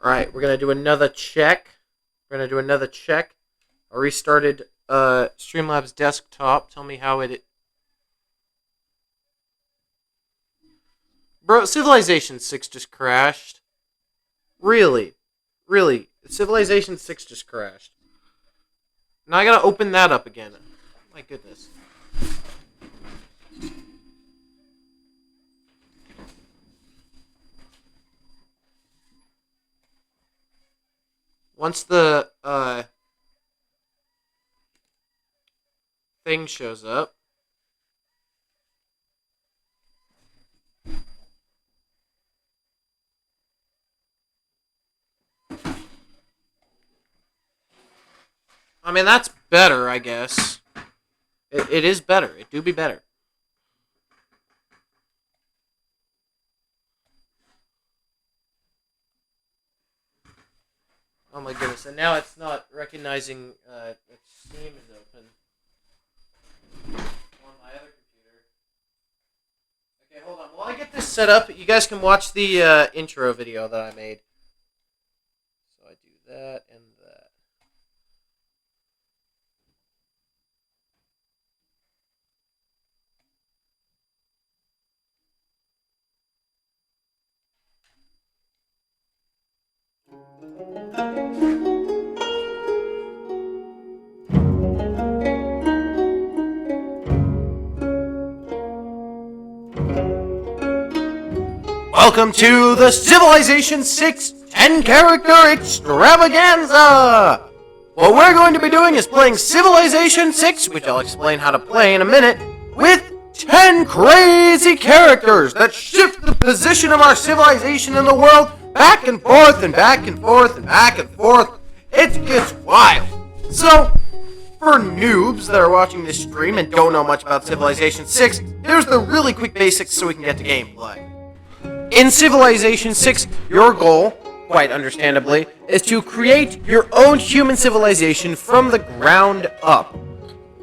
Alright, we're going to do another check. I restarted Streamlabs desktop. Tell me how it... Bro, Civilization 6 just crashed. Really? Civilization 6 just crashed. Now I gotta open that up again. My goodness. Once the thing shows up, I mean, that's better, I guess. It is better. It do be better. Oh my goodness, and now it's not recognizing that Steam is open on my other computer. Okay, hold on. While I get this set up, you guys can watch the intro video that I made. So I do that and that. Welcome to the Civilization 6 10-character extravaganza! What we're going to be doing is playing Civilization 6, which I'll explain how to play in a minute, with 10 crazy characters that shift the position of our civilization in the world back and forth and back and forth and back and forth. It gets wild. So, for noobs that are watching this stream and don't know much about Civilization 6, here's the really quick basics so we can get to gameplay. In Civilization 6, your goal, quite understandably, is to create your own human civilization from the ground up.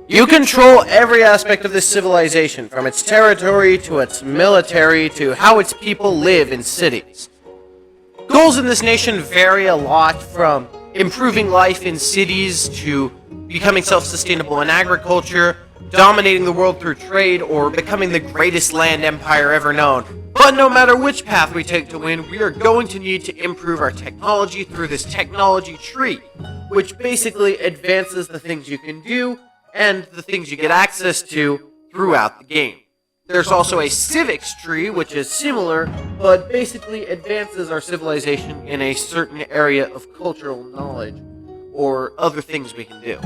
You control every aspect of this civilization, from its territory to its military to how its people live in cities. Goals in this nation vary a lot, from improving life in cities to becoming self-sustainable in agriculture, dominating the world through trade, or becoming the greatest land empire ever known. But no matter which path we take to win, we are going to need to improve our technology through this technology tree, which basically advances the things you can do and the things you get access to throughout the game. There's also a civics tree, which is similar, but basically advances our civilization in a certain area of cultural knowledge, or other things we can do.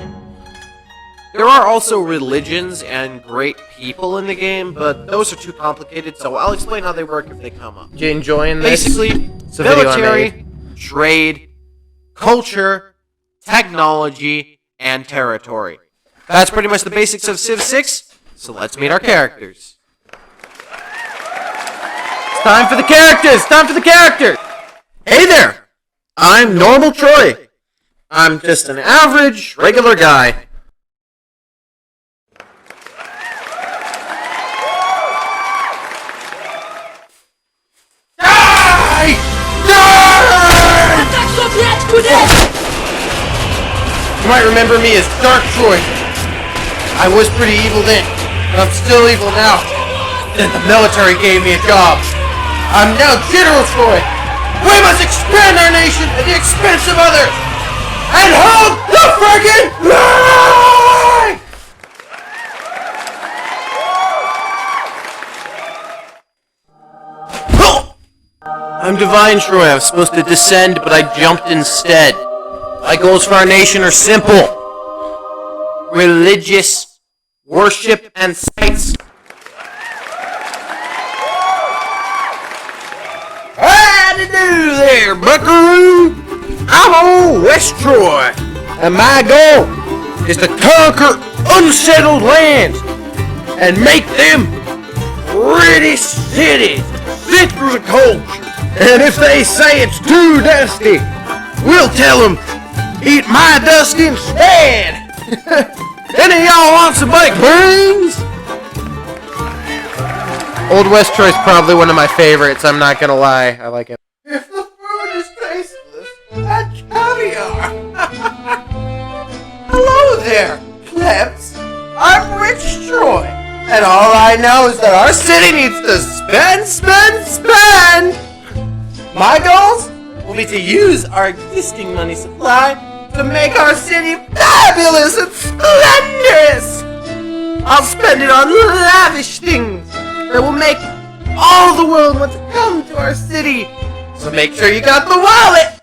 There are also religions and great people in the game, but those are too complicated, so I'll explain how they work if they come up. You enjoying this? Basically, military, trade, culture, technology, and territory. That's pretty much the basics of Civ 6, so let's meet our characters. It's time for the characters! Hey there! I'm Normal Troy. I'm just an average, regular guy. You might remember me as Dark Troy. I was pretty evil then, but I'm still evil now. Then the military gave me a job. I'm now General Troy. We must expand our nation at the expense of others. And hold the friggin' line! I'm Divine Troy. I was supposed to descend, but I jumped instead. My goals for our nation are simple. Religious worship and sites. How-do-do there, buckaroo? I'm old West Troy, and my goal is to conquer unsettled lands and make them pretty cities fit for the culture. And if they say it's too dusty, we'll tell them, eat my dust instead. Any of y'all want some baked beans? Old West Troy's probably one of my favorites, I'm not gonna lie. I like it. If the food is tasteless, there, plebs. I'm Rich Troy, and all I know is that our city needs to spend! My goals will be to use our existing money supply to make our city fabulous and splendorous! I'll spend it on lavish things that will make all the world want to come to our city. So make sure you got the wallet!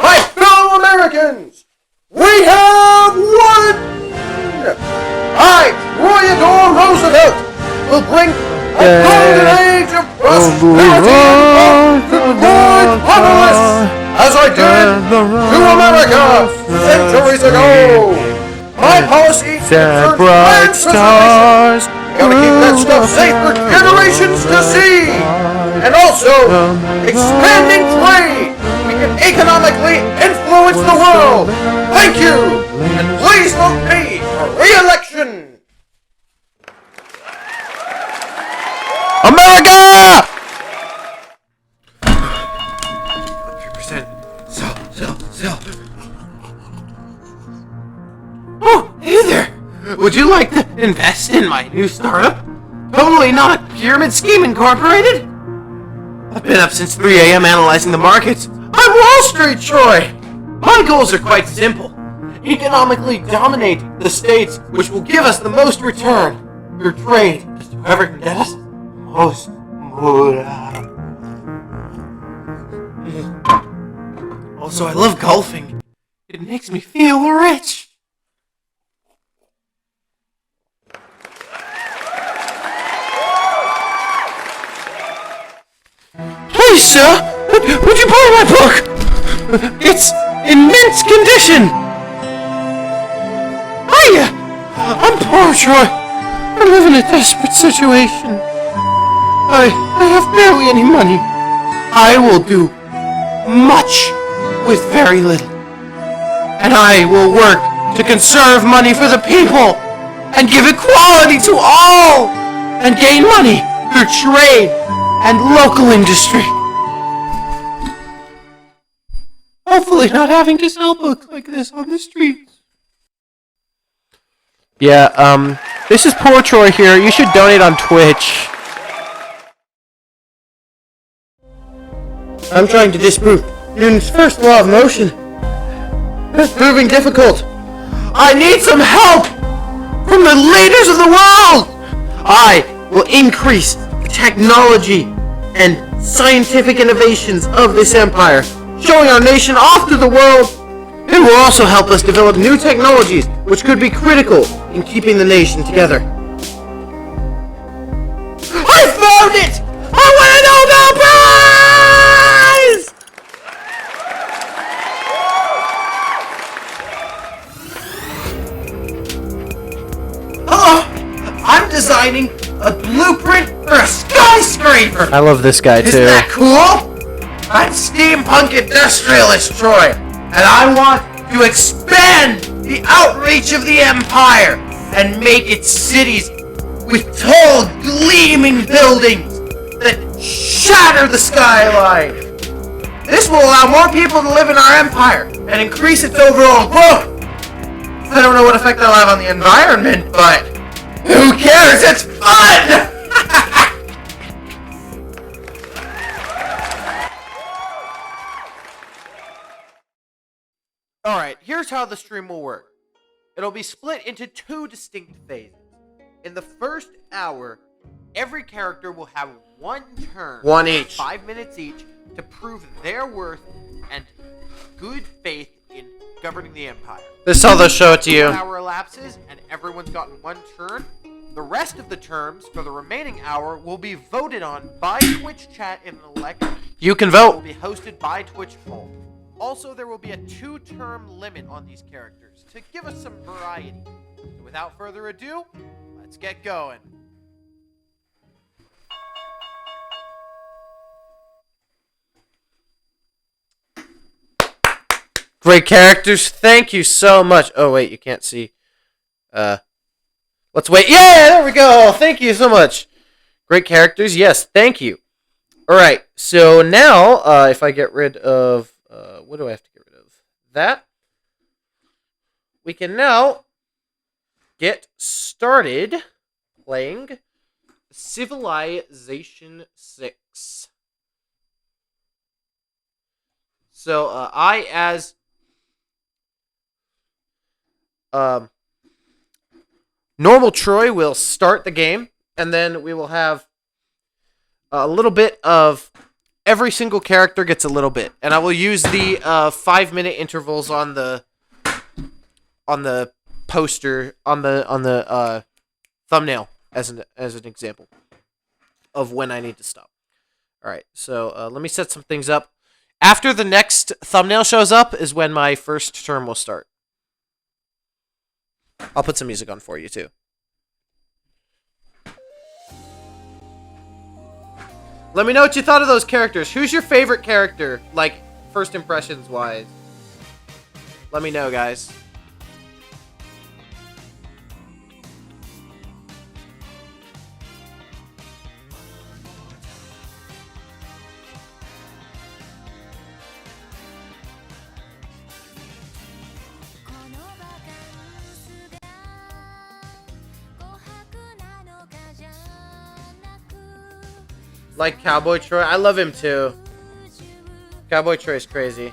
My fellow Americans, we have won! I, Royador Roosevelt, will bring a golden age of prosperity to the world populace, as I did to America centuries ago. My policy concerns land preservation. Gotta keep that stuff safe for generations to see. And also, expanding trade. We can economically influence the world. Thank you, and please vote me for re-election. America! 100%. Sell. Oh, hey there! Would you like to invest in my new startup? Totally not a pyramid scheme, Incorporated? I've been up since 3 a.m. analyzing the markets. I'm Wall Street, Troy! My goals are quite simple. Economically dominate the states which will give us the most return. Your trade, just whoever can get us the most moolah. Also, I love golfing. It makes me feel rich. Please, sir, would you borrow my book? It's in mint condition. Hiya! I'm poor, Troy. I live in a desperate situation. I have barely any money. I will do much with very little. And I will work to conserve money for the people and give equality to all and gain money through trade and local industry. Hopefully not having to sell books like this on the streets. Yeah, this is Poor Troy here. You should donate on Twitch. I'm trying to disprove Newton's first law of motion. It's proving difficult. I need some help from the leaders of the world! I will increase the technology and scientific innovations of this empire, showing our nation off to the world. It will also help us develop new technologies, which could be critical in keeping the nation together. I found it! I won a Nobel Prize! I'm designing a blueprint for a skyscraper! I love this guy too. Isn't that cool? I'm steampunk industrialist, Troy, and I want to expand the outreach of the empire and make its cities with tall, gleaming buildings that shatter the skyline. This will allow more people to live in our empire and increase its overall growth. I don't know what effect that'll have on the environment, but who cares? It's fun! Alright, here's how the stream will work. It'll be split into 2 distinct phases. In the first hour, every character will have 1 turn, 1 each, 5 minutes each, to prove their worth and good faith in governing the empire. This is how they'll show it to you. 1 hour elapses, and everyone's gotten 1 turn. The rest of the terms for the remaining hour will be voted on by Twitch chat in an election. You can vote. It will be hosted by Twitch poll. Also, there will be a 2-term limit on these characters to give us some variety. So without further ado, let's get going. Great characters, thank you so much. Oh wait, you can't see. Let's wait. Yeah, there we go. Thank you so much. Great characters, yes, thank you. Alright, so now, if I get rid of, what do I have to get rid of? That. We can now get started playing Civilization 6. So, I, as normal Troy, will start the game, and then we will have a little bit of every single character gets a little bit, and I will use the 5-minute intervals on the poster on the thumbnail as an example of when I need to stop. All right, so let me set some things up. After the next thumbnail shows up is when my first term will start. I'll put some music on for you too. Let me know what you thought of those characters. Who's your favorite character, like, first impressions wise? Let me know, guys. Like Cowboy Troy. I love him too. Cowboy Troy's crazy.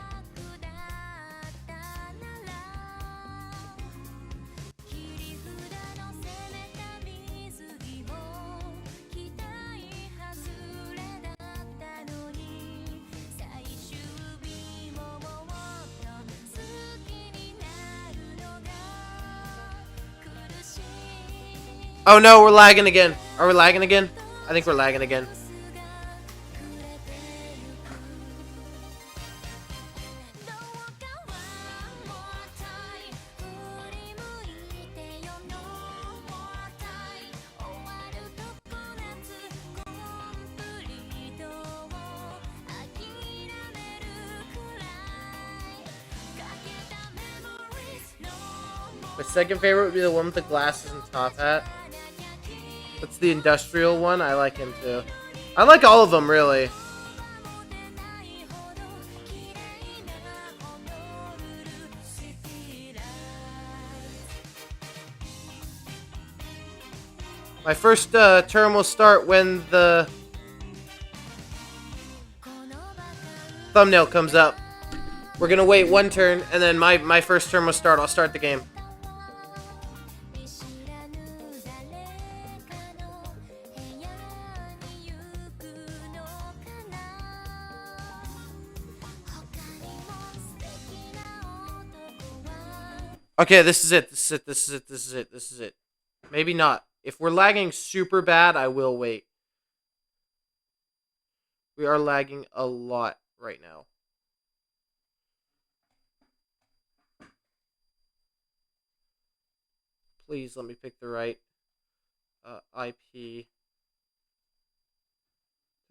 Oh no, we're lagging again. Are we lagging again? I think we're lagging again. My second favorite would be the one with the glasses and top hat. That's the industrial one. I like him too. I like all of them, really. My first term will start when the thumbnail comes up. We're gonna wait one turn, and then my first term will start. I'll start the game. Okay, this is it. Maybe not. If we're lagging super bad, I will wait. We are lagging a lot right now. Please let me pick the right IP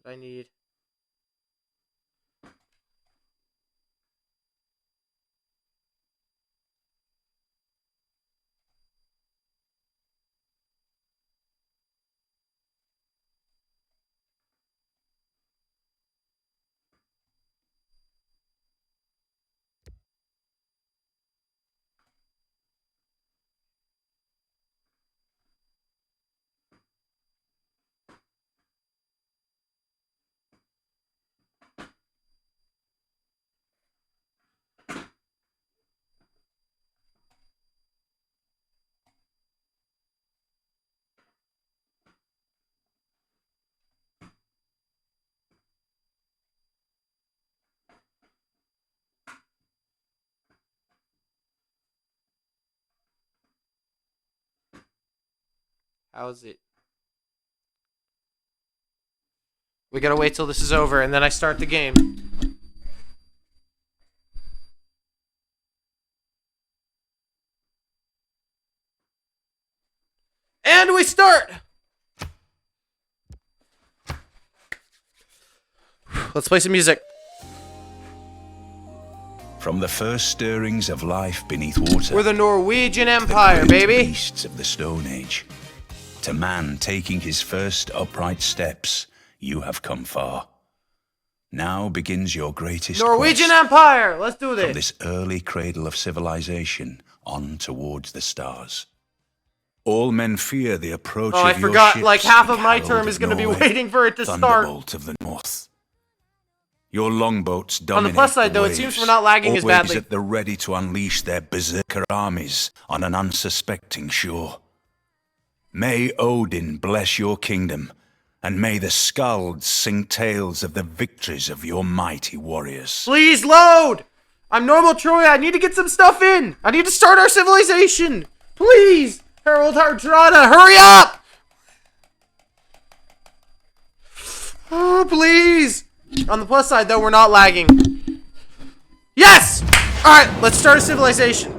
that I need. How's it? We gotta wait till this is over, and then I start the game. And we start! Let's play some music. From the first stirrings of life beneath water, we're the Norwegian Empire, the great baby. beasts of the Stone Age, to man taking his first upright steps, you have come far. Now begins your greatest Norwegian quest Empire! Let's do from this! this early cradle of civilization on towards the stars. All men fear the approach Oh, I of your forgot, ships, like, half the of my herald term of is gonna be Norway, waiting for it to start. Thunderbolt of the North. Your longboats dominate plus side, the though, it waves, seems we're not lagging as always badly. at the ready to unleash their berserker armies on an unsuspecting shore. May Odin bless your kingdom, and may the skalds sing tales of the victories of your mighty warriors. Please load! I'm normal Troy, I need to get some stuff in! I need to start our civilization! Please! Harold Hardrada, hurry up! Oh, please! On the plus side, though, we're not lagging. Yes! Alright, let's start a civilization.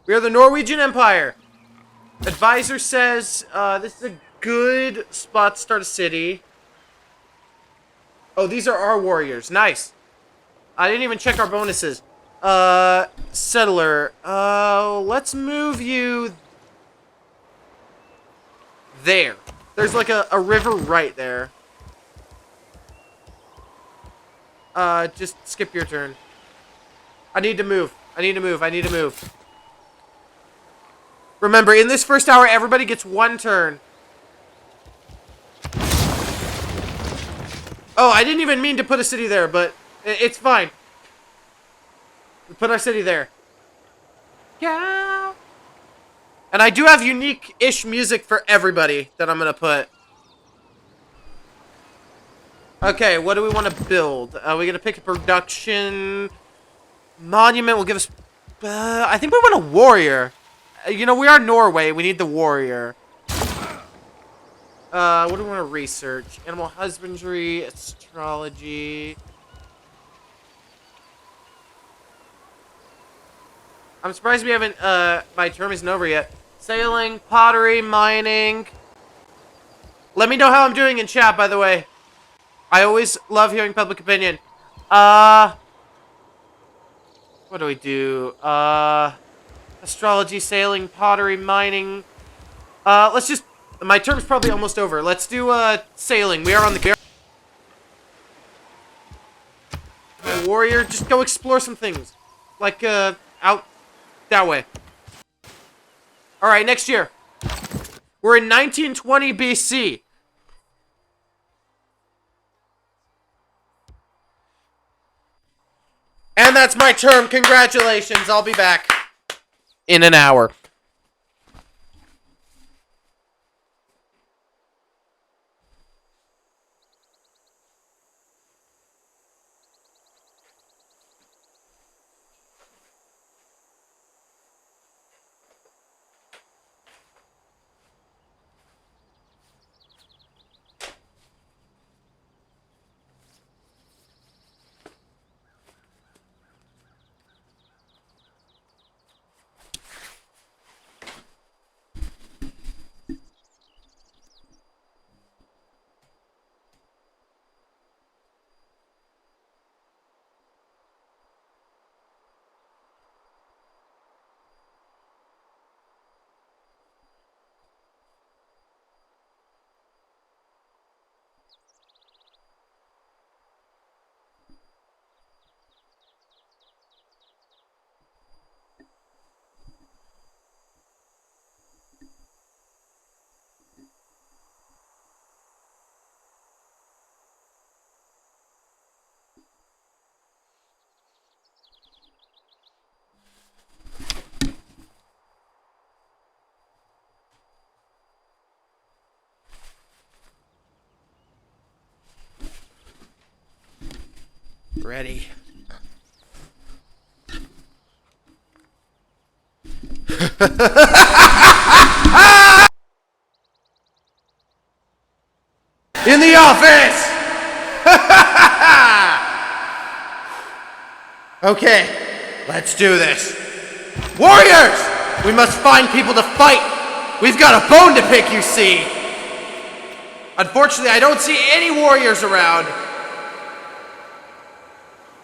We are the Norwegian Empire. Advisor says, this is a good spot to start a city. Oh, these are our warriors. Nice. I didn't even check our bonuses. Settler. Let's move you there. There's like a river right there. Just skip your turn. I need to move. I need to move. Remember, in this first hour, everybody gets one turn. Oh, I didn't even mean to put a city there, but it's fine. We put our city there. Yeah. And I do have unique-ish music for everybody that I'm gonna put. Okay, what do we want to build? We're gonna pick a production. Monument will give us... I think we want a warrior. You know, we are Norway. We need the warrior. What do we want to research? Animal husbandry, astrology. I'm surprised we haven't, my term isn't over yet. Sailing, pottery, mining. Let me know how I'm doing in chat, by the way. I always love hearing public opinion. What do we do? Astrology, sailing, pottery, mining. Let's just... My term's probably almost over. Let's do, sailing. We are on the... My warrior, just go explore some things. Like, out that way. Alright, next year. We're in 1920 BC. And that's my term. Congratulations. I'll be back in an hour. Ready. In the office! Okay, let's do this. Warriors! We must find people to fight. We've got a bone to pick, you see. Unfortunately, I don't see any warriors around.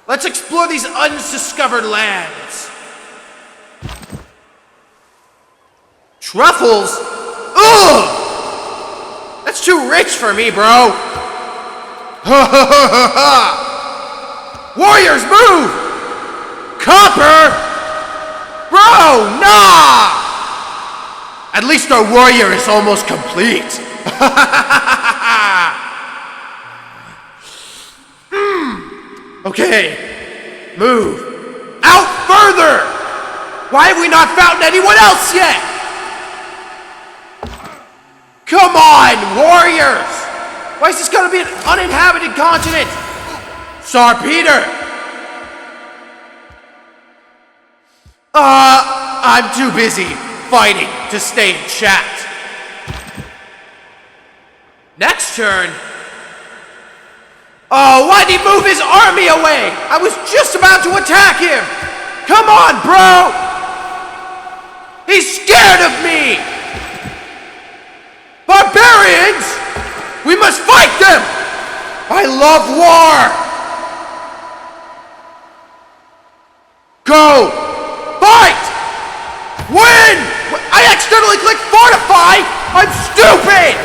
Let's explore these undiscovered lands. Truffles? Ugh! That's too rich for me, bro. Ha ha ha ha ha! Warriors, move! Copper! Bro, nah! At least our warrior is almost complete. Okay, move. Out further! Why have we not found anyone else yet? Come on, warriors! Why is this gonna be an uninhabited continent? Tsar Peter! I'm too busy fighting to stay in chat. Next turn. Oh, why'd he move his army away? I was just about to attack him! Come on, bro! He's scared of me! Barbarians! We must fight them! I love war! Go! Fight! Win! I accidentally clicked fortify! I'm stupid!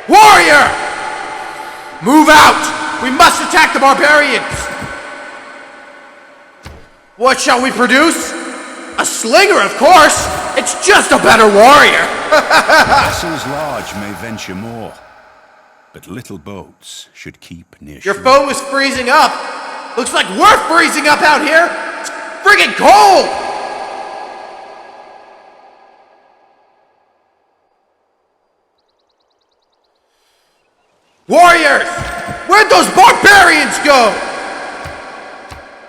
Warrior! Move out! We must attack the barbarians! What shall we produce? A slinger, of course! It's just a better warrior! Vessels large may venture more, but little boats should keep near Your shore. foe is freezing up! Looks like we're freezing up out here! It's friggin' cold! Warriors! Where'd those barbarians go?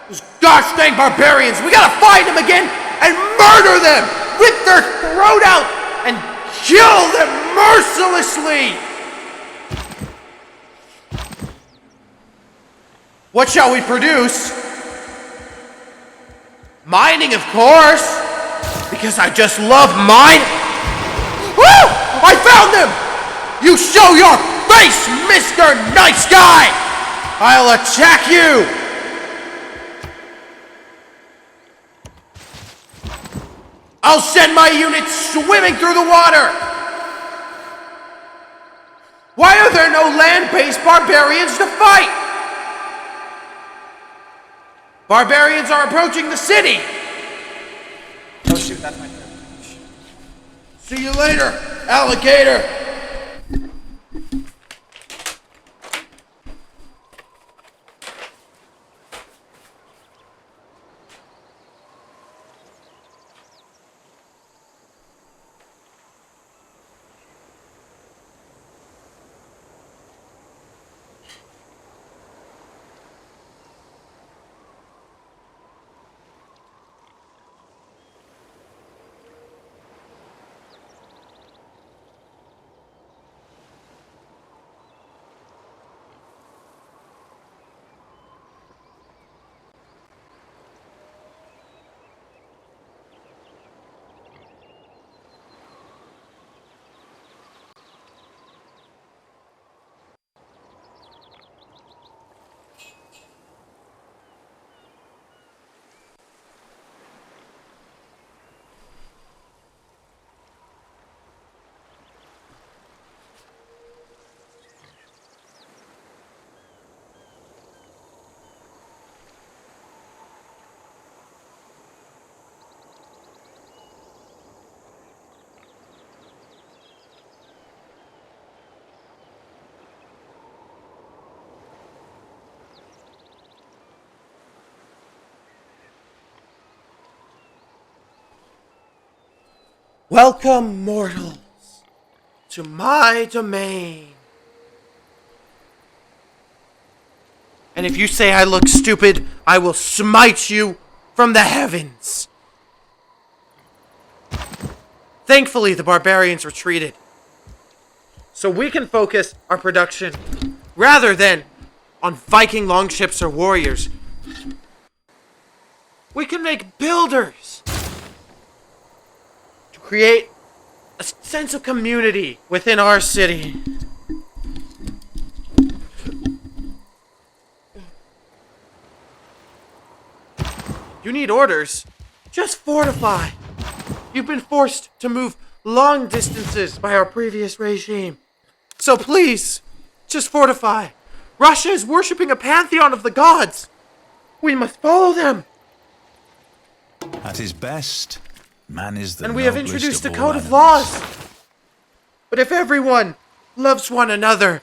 Those gosh dang barbarians! We gotta find them again and murder them! Rip their throat out and kill them mercilessly! What shall we produce? Mining, of course! Because I just love mine. Woo! I found them! You show your face, Mr. Nice Guy! I'll attack you! I'll send my units swimming through the water! Why are there no land-based barbarians to fight? Barbarians are approaching the city! Oh shoot, that's my turn. See you later, alligator! Welcome, mortals, to my domain. And if you say I look stupid, I will smite you from the heavens. Thankfully, the barbarians retreated, so we can focus our production rather than on Viking longships or warriors. We can make builders to create a sense of community within our city. You need orders. Just fortify. You've been forced to move long distances by our previous regime. So please, just fortify. Russia is worshipping a pantheon of the gods. We must follow them. At his best, man is the And we have noblest introduced a all code of animals. laws. But if everyone loves one another,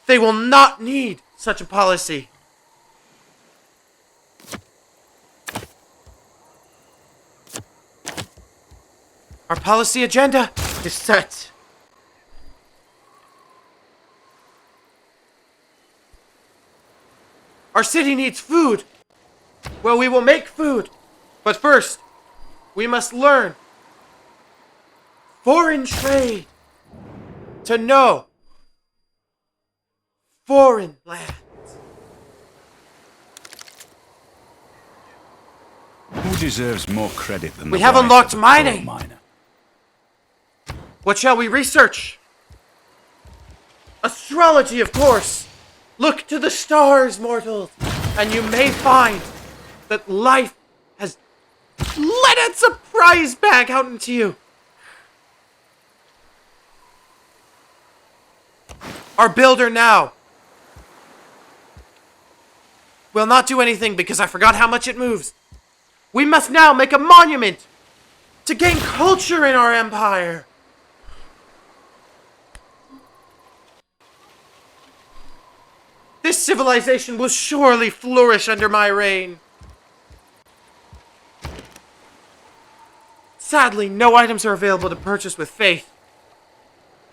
they will not need such a policy. Our policy agenda is set. Our city needs food. Well, we will make food. But first, we must learn foreign trade to know foreign lands. Who deserves more credit than We the have wife unlocked of a mining. coal miner? What shall we research? Astrology, of course. Look to the stars, mortals, and you may find that life has let its surprise bag out into you. Our builder now will not do anything because I forgot how much it moves. We must now make a monument to gain culture in our empire. This civilization will surely flourish under my reign. Sadly, no items are available to purchase with faith.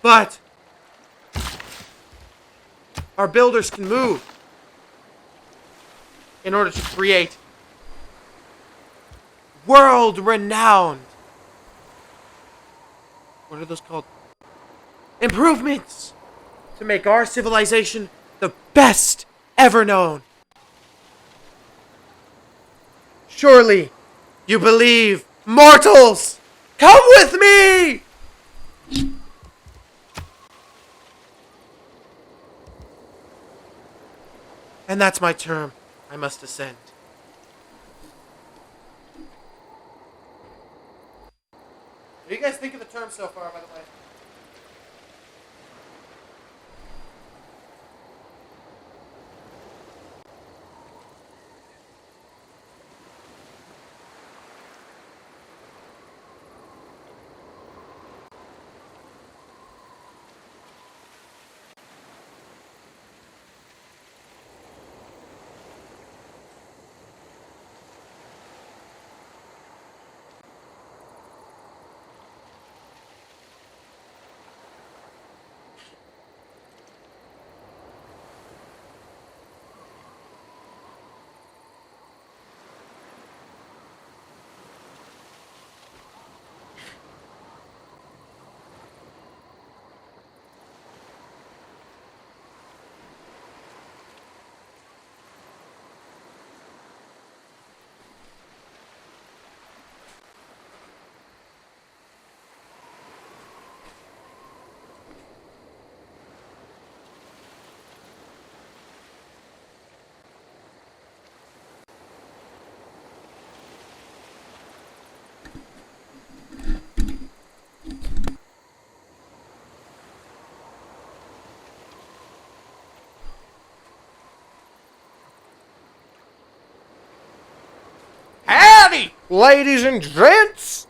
But our builders can move in order to create world-renowned, what are those called? Improvements to make our civilization the best ever known. Surely you believe, mortals! Come with me! And that's my term. I must ascend. What do you guys think of the term so far, by the way? Howdy, ladies and gents!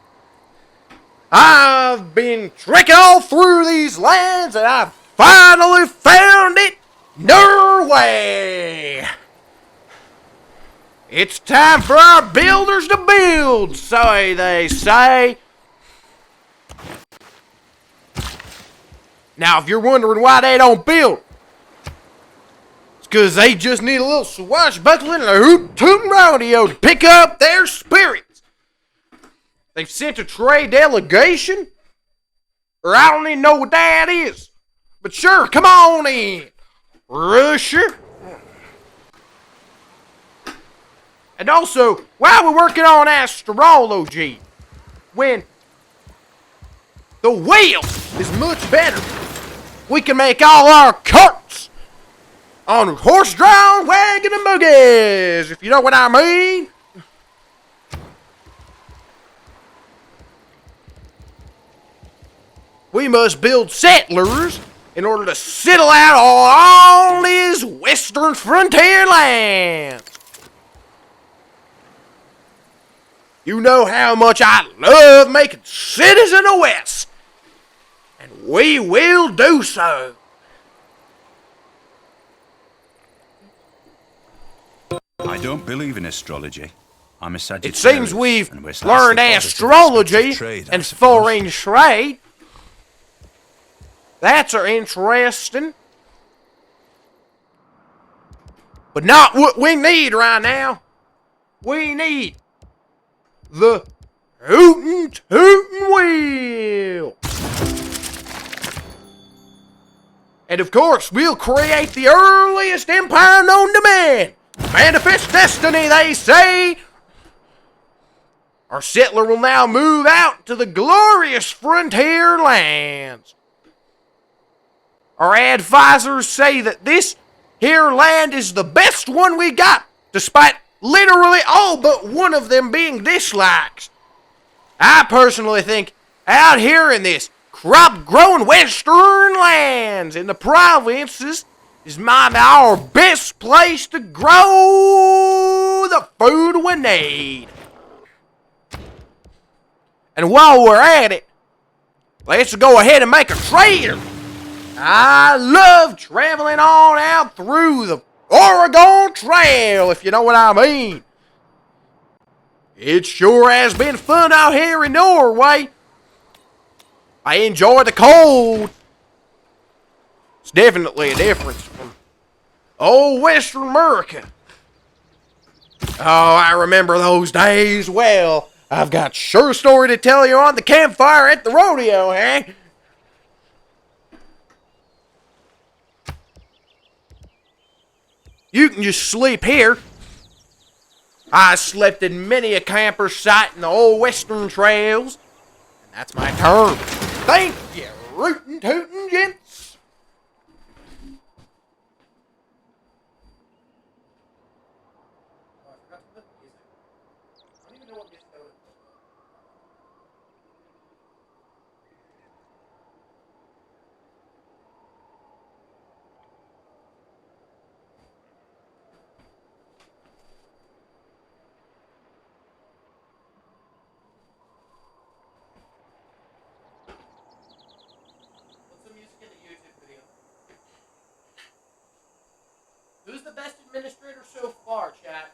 I've been trekking all through these lands and I've finally found it, Norway! It's time for our builders to build, so they say. Now, if you're wondering why they don't build, it's because they just need a little swashbuckling and a hoot-tootin' rodeo to pick up their spirits. They've sent a trade delegation, or I don't even know what that is. But sure, come on in, Russia. And also, while we're working on astrology, when the wheel is much better, we can make all our carts on horse-drawn wagon and buggies, if you know what I mean. We must build settlers in order to settle out on all these western frontier lands. You know how much I love making cities in the West, and we will do so. I don't believe in astrology. I'm a Sagittarius. It seems we've and we're learned slightly astrology trade, and I suppose. foreign trade. That's interesting. But not what we need right now. We need the hootin' tootin' wheel. And of course, we'll create the earliest empire known to man. Manifest destiny, they say. Our settler will now move out to the glorious frontier lands. Our advisors say that this here land is the best one we got, despite literally all but one of them being disliked. I personally think out here in this crop-growing western lands in the provinces is our best place to grow the food we need. And while we're at it, let's go ahead and make a trade. I love traveling on out through the Oregon Trail, if you know what I mean. It sure has been fun out here in Norway. I enjoy the cold. It's definitely a difference from old Western America. Oh, I remember those days well. I've got sure story to tell you on the campfire at the rodeo, eh? You can just sleep here. I slept in many a camper site in the old Western Trails. And that's my turn. Thank you, rootin' tootin' gents. Who's the best administrator so far, chat?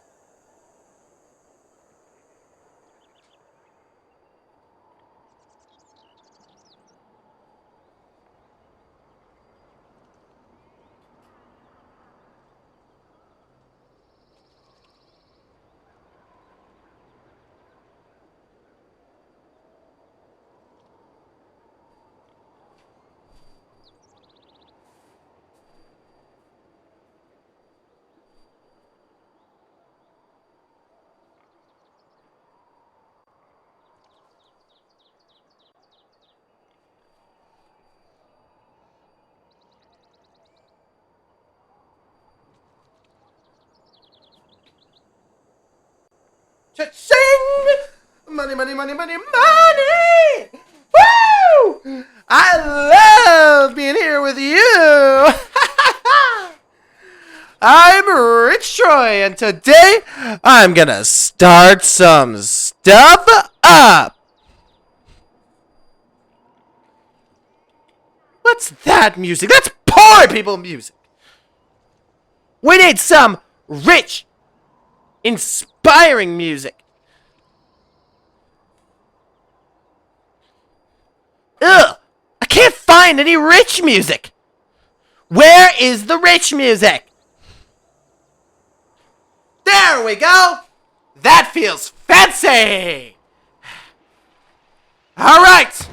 Cha-ching! Money, money, money, money, money! Woo! I love being here with you! I'm Rich Troy, and today I'm gonna start some stuff up! What's that music? That's poor people music! We need some rich, inspiring music. Ugh! I can't find any rich music! Where is the rich music? There we go! That feels fancy! Alright!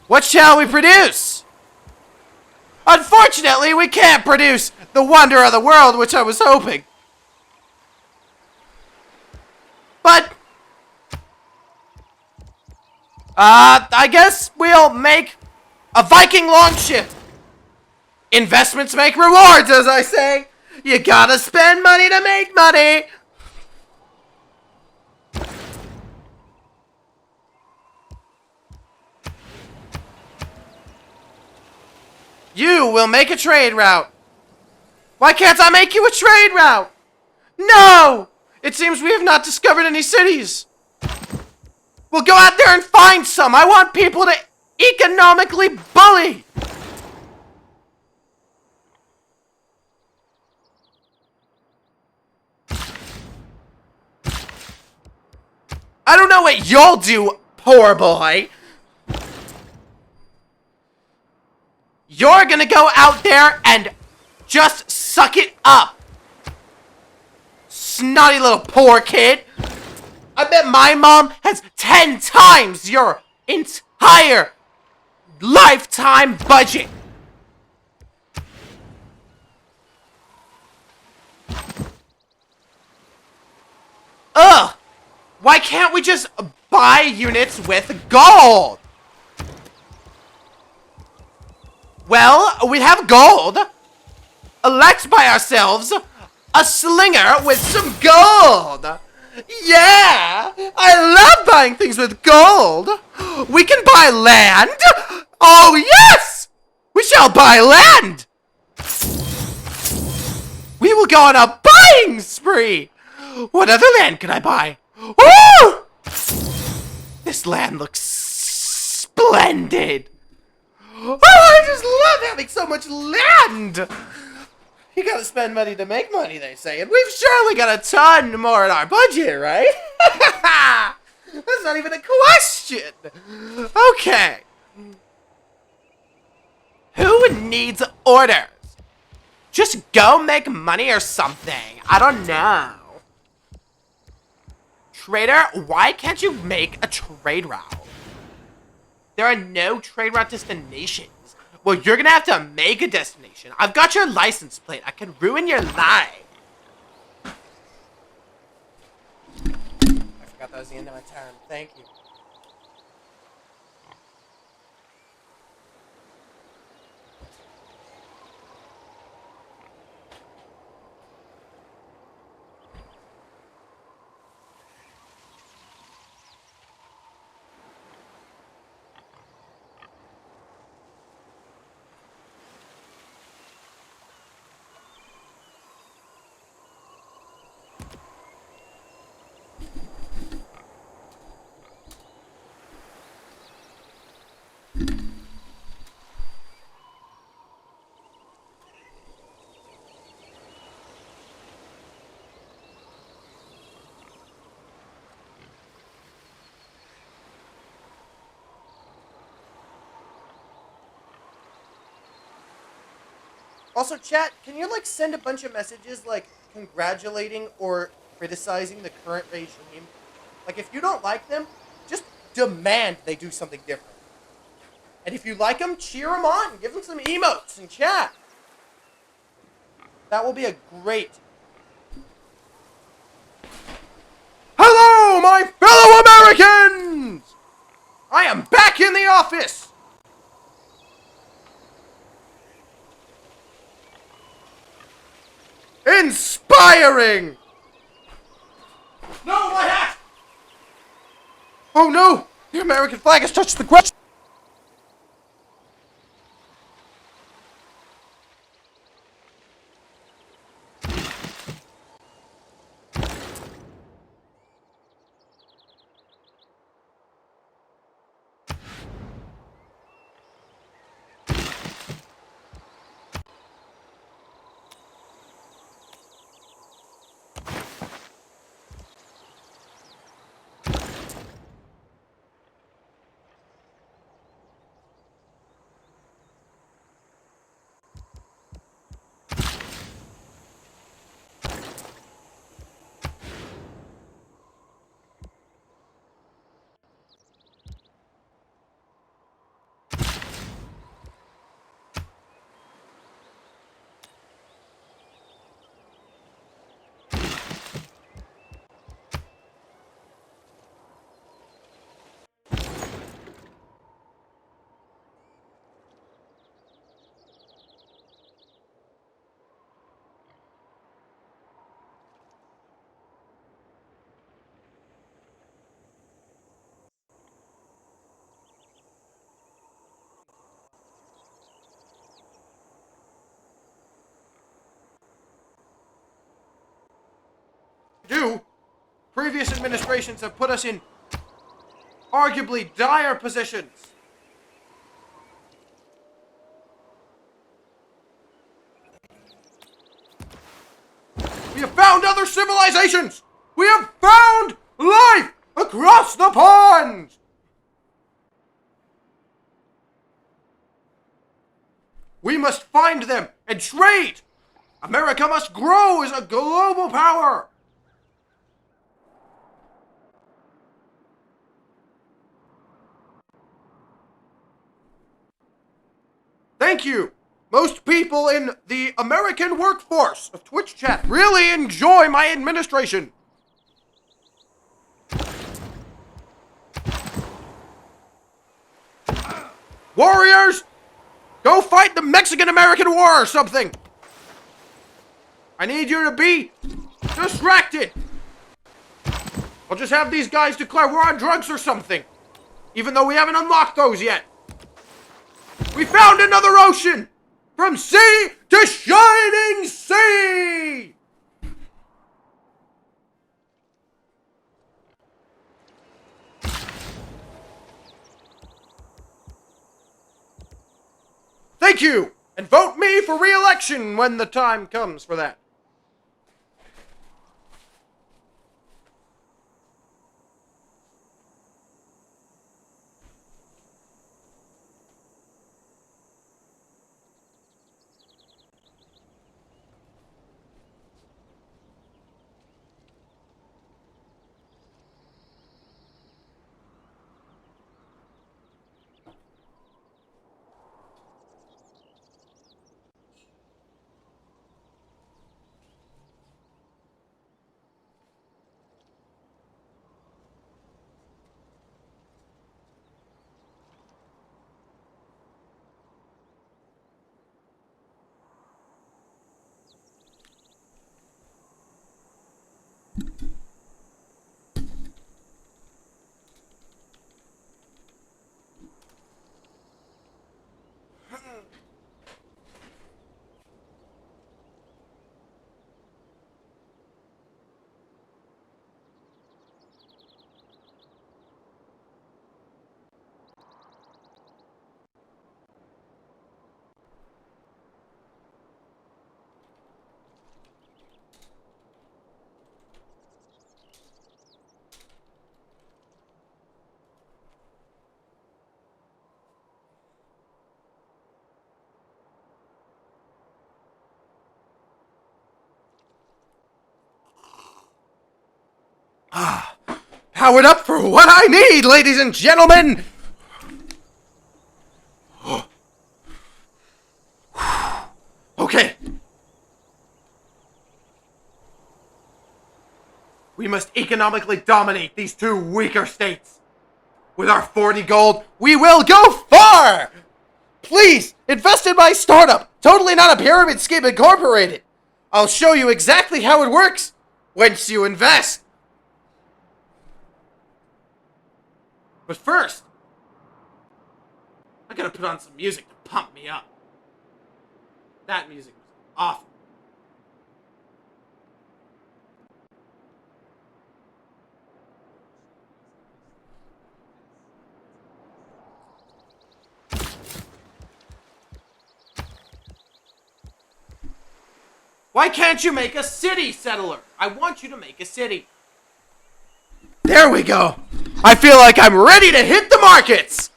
What shall we produce? Unfortunately, we can't produce the wonder of the world, which I was hoping. But I guess we'll make a Viking longship. Investments make rewards, as I say. You gotta spend money to make money. You will make a trade route. Why can't I make you a trade route? No! It seems we have not discovered any cities. We'll go out there and find some. I want people to economically bully. I don't know what you'll do, poor boy. You're gonna go out there and just suck it up. Snotty little poor kid. I bet my mom has 10 times your entire lifetime budget. Ugh! Why can't we just buy units with gold? Well, we have gold. Let's buy ourselves a slinger with some gold. Yeah! I love buying things with gold. We can buy land. Oh, yes! We shall buy land. We will go on a buying spree. What other land can I buy? Woo! This land looks splendid. Oh, I just love having so much land. You gotta spend money to make money, they say, and we've surely got a ton more in our budget, right? That's not even a question. Okay. Who needs orders? Just go make money or something. I don't know. Trader, why can't you make a trade route? There are no trade route destinations. Well, you're gonna have to make a destination. I've got your license plate. I can ruin your life. I forgot that was the end of my turn. Thank you. Also, chat, can you, like, send a bunch of messages, like, congratulating or criticizing the current regime? Like, if you don't like them, just demand they do something different. And if you like them, cheer them on. Give them some emotes in chat. That will be a great... Hello, my fellow Americans! I am back in the office! Inspiring! No, my hat! Oh no! The American flag has touched the ground! do. Previous administrations have put us in arguably dire positions. We have found other civilizations! We have found life across the pond! We must find them and trade! America must grow as a global power! Thank you! Most people in the American workforce of Twitch chat really enjoy my administration. Warriors! Go fight the Mexican-American War or something! I need you to be distracted! I'll just have these guys declare we're on drugs or something. Even though we haven't unlocked those yet. We found another ocean! From sea to shining sea! Thank you! And vote me for re-election when the time comes for that. Powered up for what I need, ladies and gentlemen! Okay. We must economically dominate these two weaker states. With our 40 gold, we will go far! Please, invest in my startup! Totally not a pyramid scheme incorporated! I'll show you exactly how it works once you invest! But first, I gotta put on some music to pump me up. That music was awful. Why can't you make a city, settler? I want you to make a city. There we go. I feel like I'm ready to hit the markets.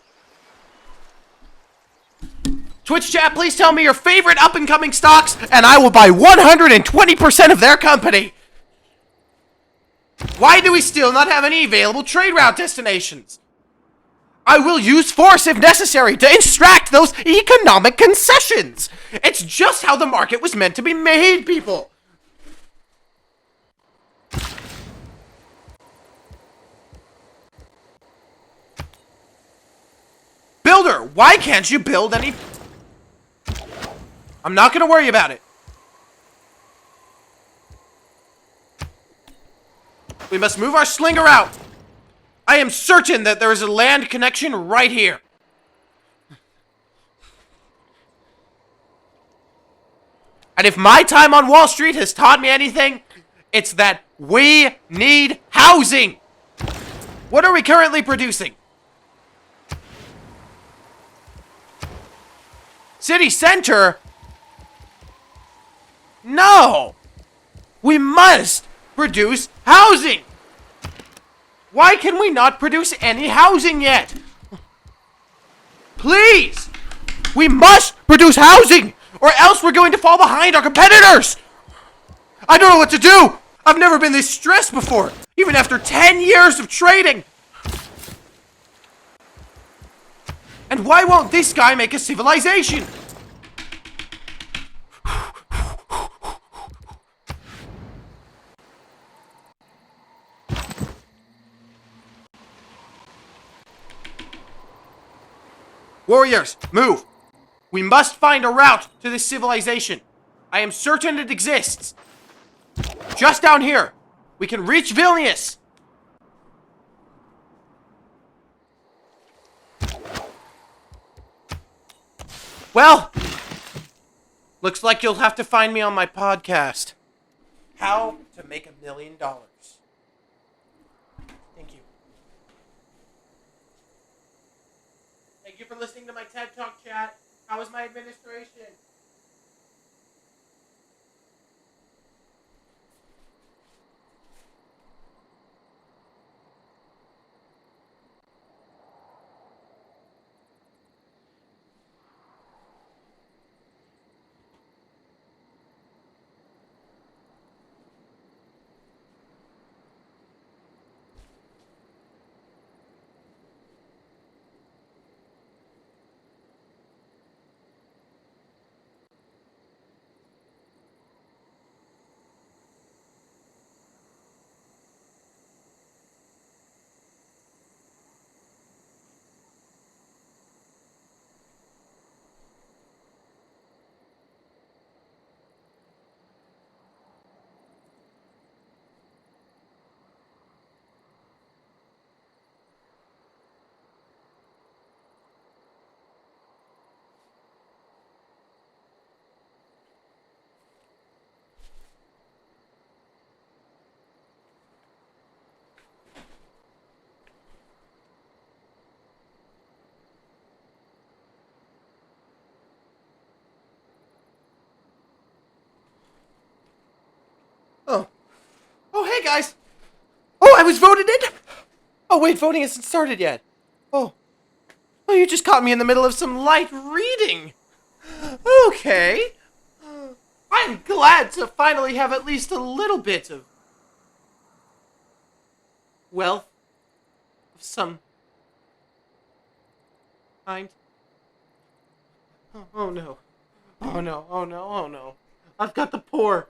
Twitch chat, please tell me your favorite up-and-coming stocks, and I will buy 120% of their company. Why do we still not have any available trade route destinations? I will use force if necessary to extract those economic concessions. It's just how the market was meant to be made, people. Builder, why can't you build any... I'm not gonna worry about it. We must move our slinger out. I am certain that there is a land connection right here. And if my time on Wall Street has taught me anything, it's that We need housing! What are we currently producing? City center? No! We must produce housing! Why can we not produce any housing yet? Please! We must produce housing! Or else we're going to fall behind our competitors! I don't know what to do! I've never been this stressed before, even after 10 years of trading! And why won't this guy make a civilization? Warriors, move! We must find a route to this civilization. I am certain it exists. Just down here. We can reach Vilnius. Well, looks like you'll have to find me on my podcast. How to Make $1 Million. Thank you. Thank you for listening to my TED Talk, chat. How was my administration? Oh, hey guys! Oh, I was voted in? Oh, wait, voting hasn't started yet. Oh, you just caught me in the middle of some light reading. Okay. I'm glad to finally have at least a little bit of wealth of some kind. Oh no. Oh no, oh no, oh no. I've got the poor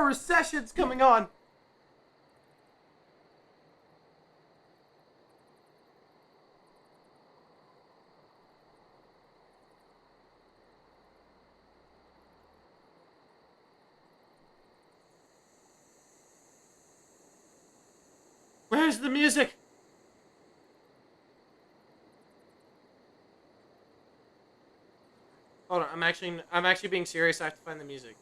recessions coming on. Where's the music? Hold on, I'm actually being serious. I have to find the music.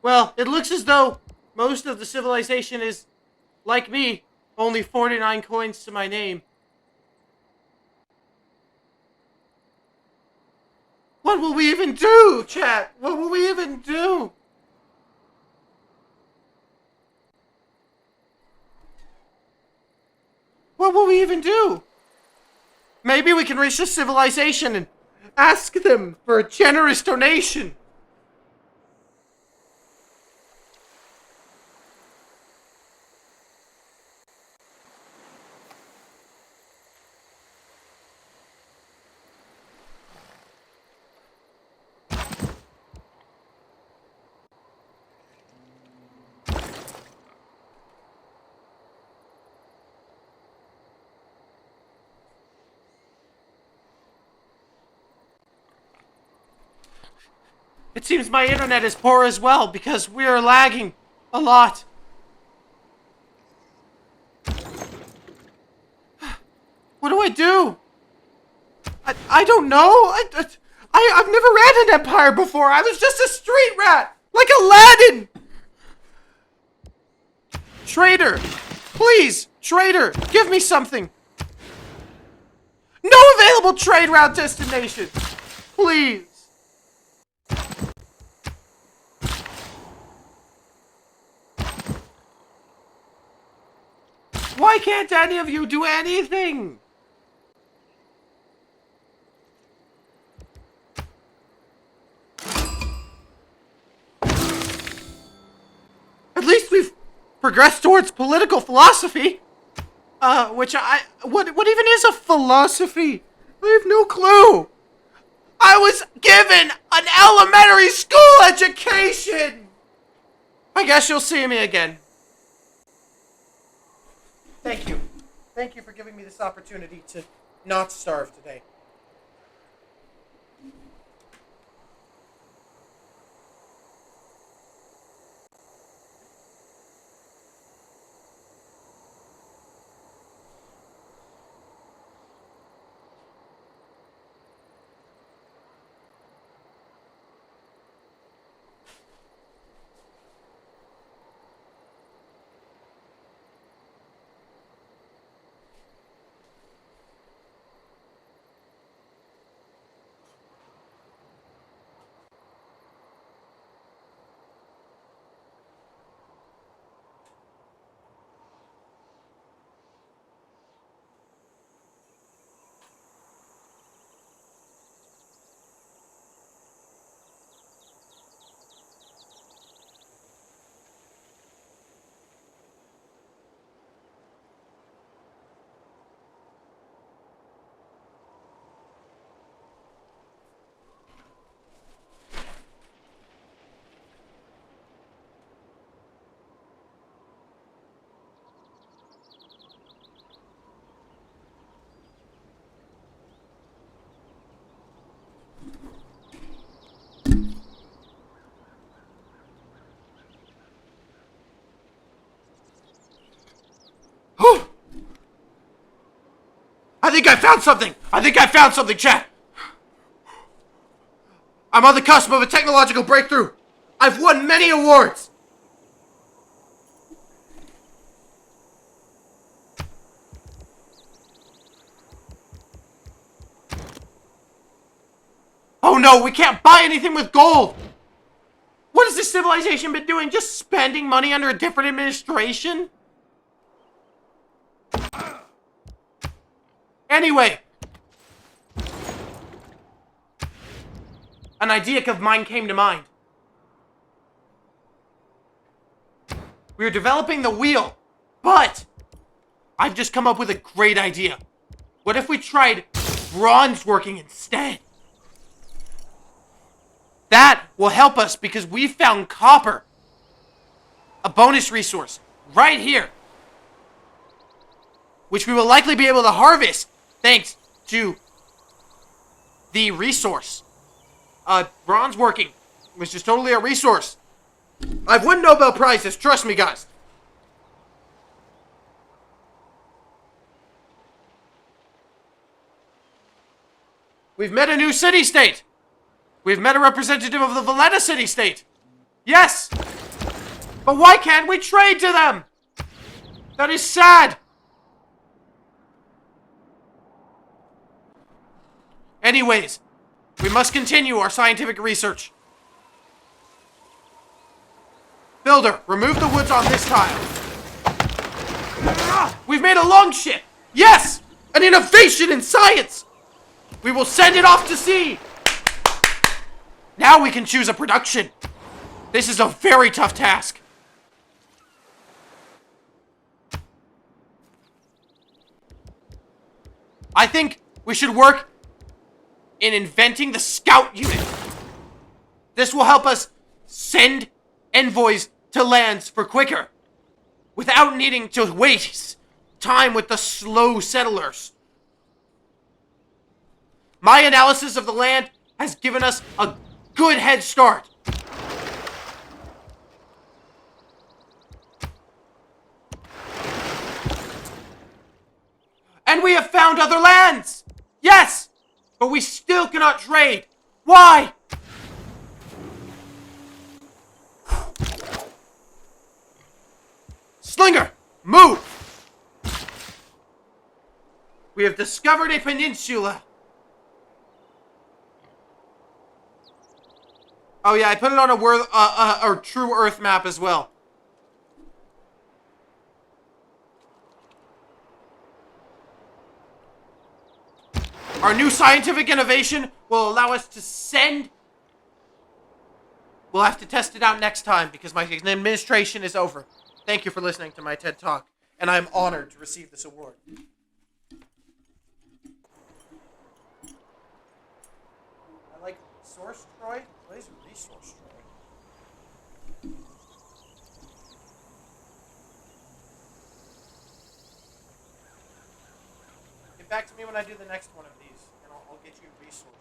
Well, it looks as though most of the civilization is, like me, only 49 coins to my name. What will we even do, chat? What will we even do? What will we even do? Maybe we can reach the civilization and ask them for a generous donation. It seems my internet is poor as well because we are lagging a lot. What do do? I don't know. I've never ran an empire before. I was just a street rat, like Aladdin. Trader, please, trader, give me something. No available trade route destination. Please. Why can't any of you do anything? At least we've progressed towards political philosophy. What even is a philosophy? I have no clue. I was given an elementary school education. I guess you'll see me again. Thank you. Thank you for giving me this opportunity to not starve today. I think I found something! Chat! I'm on the cusp of a technological breakthrough! I've won many awards! Oh no, we can't buy anything with gold! What has this civilization been doing? Just spending money under a different administration? Anyway, an idea of mine came to mind. We are developing the wheel, but I've just come up with a great idea. What if we tried bronze working instead? That will help us because we found copper, a bonus resource, right here, which we will likely be able to harvest thanks to the resource. Bronze working, which is totally a resource. I've won Nobel Prizes, trust me, guys. We've met a new city-state. We've met a representative of the Valletta city-state. Yes! But why can't we trade to them? That is sad. Anyways, we must continue our scientific research. Builder, remove the woods on this tile. We've made a longship! Yes! An innovation in science! We will send it off to sea! Now we can choose a production. This is a very tough task. I think we should work in inventing the scout unit. This will help us send envoys to lands for quicker, without needing to waste time with the slow settlers. My analysis of the land has given us a good head start. And And we have found other lands! Yes! But we still cannot trade! Why? Slinger! Move! We have discovered a peninsula. Oh yeah, I put it on a true Earth map as well. Our new scientific innovation will allow us to send... We'll have to test it out next time because my administration is over. Thank you for listening to my TED Talk, and I'm honored to receive this award. I like Resource Troy. What is Resource Troy? Get back to me when I do the next one of these, and I'll get you Resource Troy.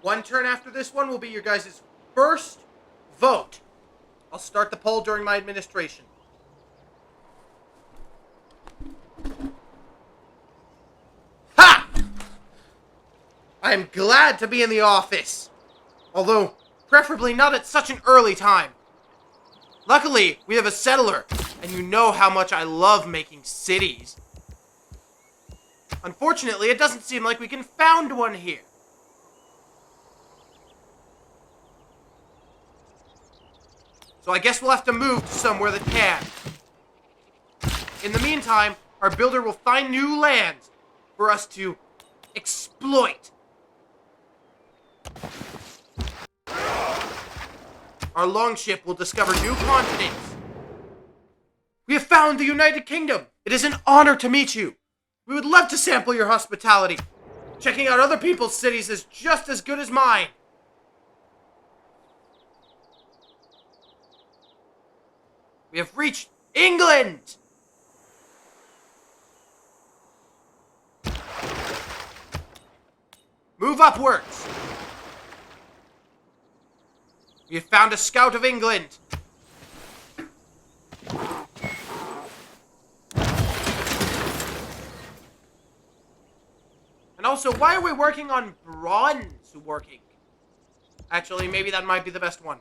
One turn after this one will be your guys' first vote. I'll start the poll during my administration. Ha! I am glad to be in the office. Although, preferably not at such an early time. Luckily, we have a settler, and you know how much I love making cities. Unfortunately, it doesn't seem like we can found one here. So I guess we'll have to move to somewhere that can. In the meantime, our builder will find new lands for us to exploit. Our longship will discover new continents. We have found the United Kingdom. It is an honor to meet you. We would love to sample your hospitality. Checking out other people's cities is just as good as mine. We have reached England! Move upwards! We have found a scout of England! And also, why are we working on bronze working? Actually, maybe that might be the best one.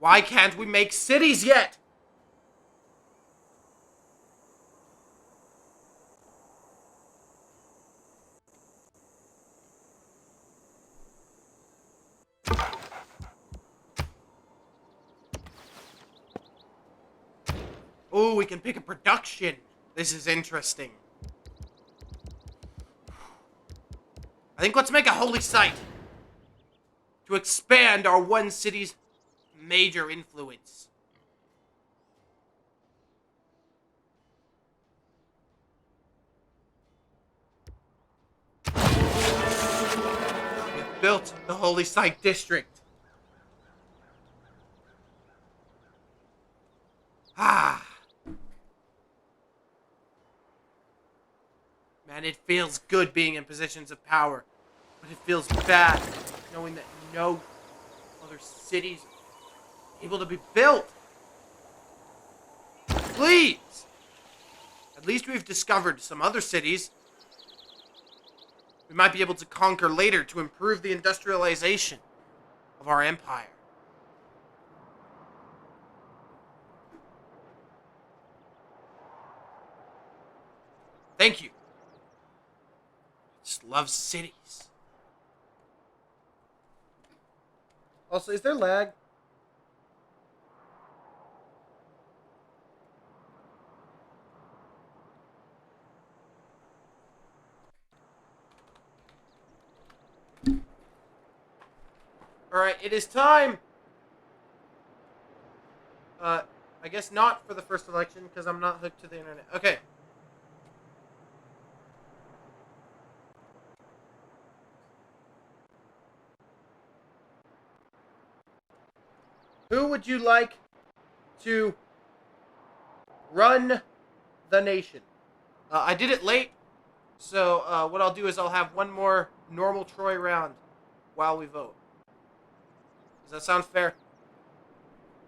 Why can't we make cities yet? Oh, we can pick a production. This is interesting. I think let's make a holy site to expand our one city's major influence. We have built the Holy Site District. Ah. Man, it feels good being in positions of power, but it feels bad knowing that no other cities are able to be built. Please! At least we've discovered some other cities we might be able to conquer later to improve the industrialization of our empire. Thank you. I just love cities. Also, is there lag? Alright, it is time. I guess not for the first election, because I'm not hooked to the internet. Okay. Who would you like to run the nation? I did it late, so what I'll do is I'll have one more normal Troy round while we vote. Does that sound fair?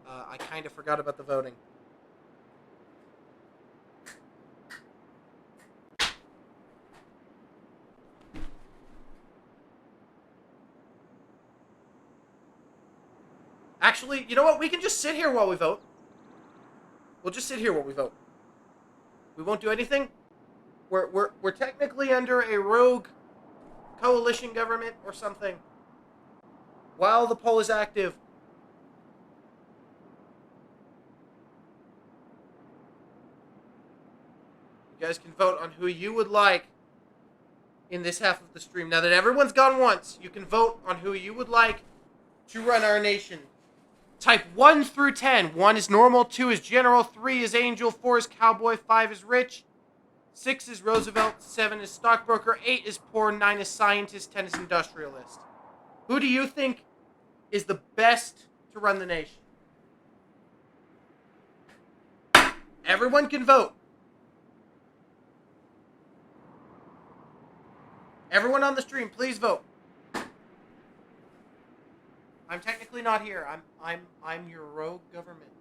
I kind of forgot about the voting. Actually, you know what? We can just sit here while we vote. We'll just sit here while we vote. We won't do anything. We're technically under a rogue coalition government or something. While the poll is active. You guys can vote on who you would like in this half of the stream. Now that everyone's gone once, you can vote on who you would like to run our nation. Type 1 through 10. 1 is normal, 2 is general, 3 is angel, 4 is cowboy, 5 is rich, 6 is Roosevelt, 7 is stockbroker, 8 is poor, 9 is scientist, 10 is industrialist. Who do you think is the best to run the nation? Everyone can vote. Everyone on the stream, please vote. I'm technically not here. I'm your rogue government.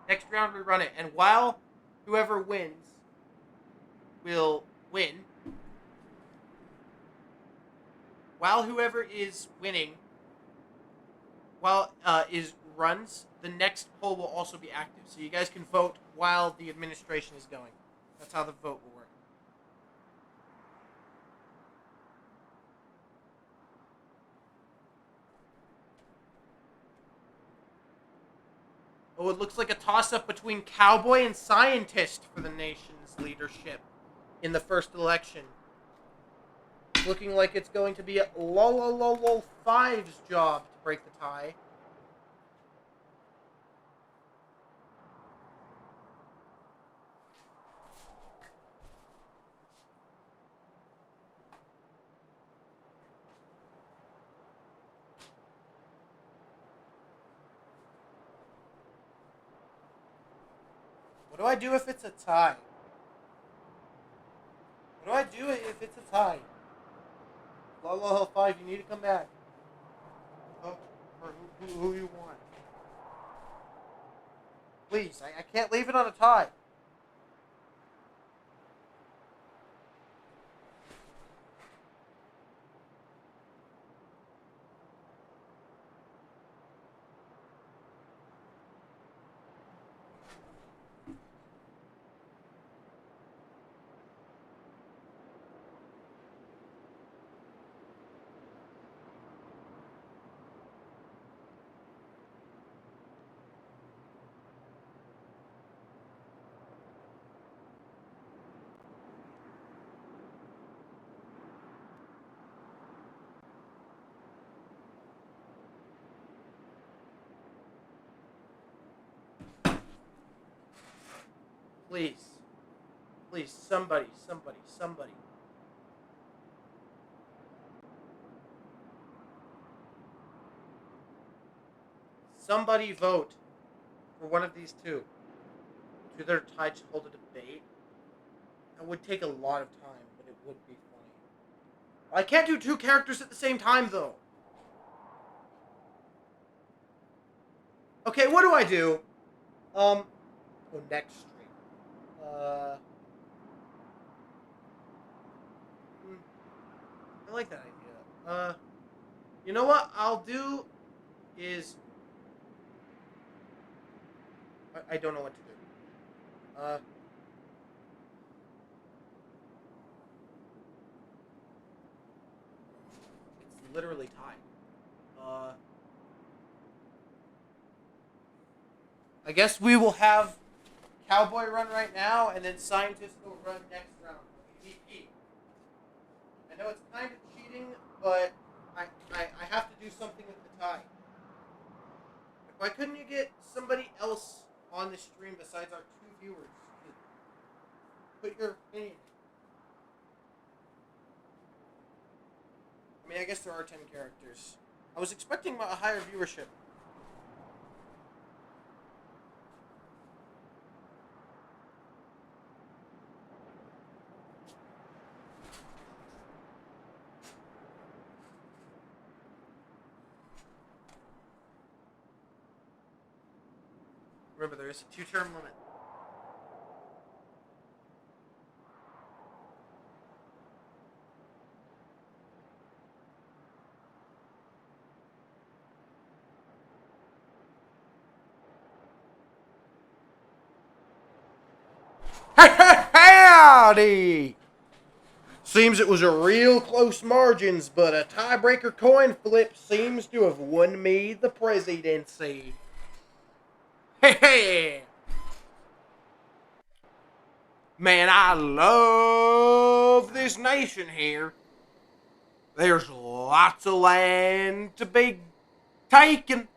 Next round we run it, and while whoever wins will win, while whoever is winning, runs, the next poll will also be active. So you guys can vote while the administration is going. That's how the vote will work. Oh, it looks like a toss-up between cowboy and scientist for the nation's leadership in the first election. It's looking like it's going to be a lol 5's job to break the tie. What do I do if it's a tie? What do I do if it's a tie? Lol 5, you need to come back. Vote for who you want. Please, I can't leave it on a tie. Please. Please, somebody. Somebody vote for one of these two. Either tied should hold a debate. That would take a lot of time, but it would be funny. I can't do two characters at the same time, though. Okay, what do I do? Oh, next stream. I like that idea. You know what I'll do is... I don't know what to do. It's literally tied. I guess we will have Cowboy run right now, and then Scientist will run next round. PvP. I know it's kind of cheating, but I have to do something with the tie. Why couldn't you get somebody else on the stream besides our 2 viewers to put your opinion? I mean, I guess there are 10 characters. I was expecting a higher viewership. Remember, there is a 2-term limit. Howdy! Seems it was a real close margins, but a tiebreaker coin flip seems to have won me the presidency. Hey! Man, I love this nation here. There's lots of land to be taken.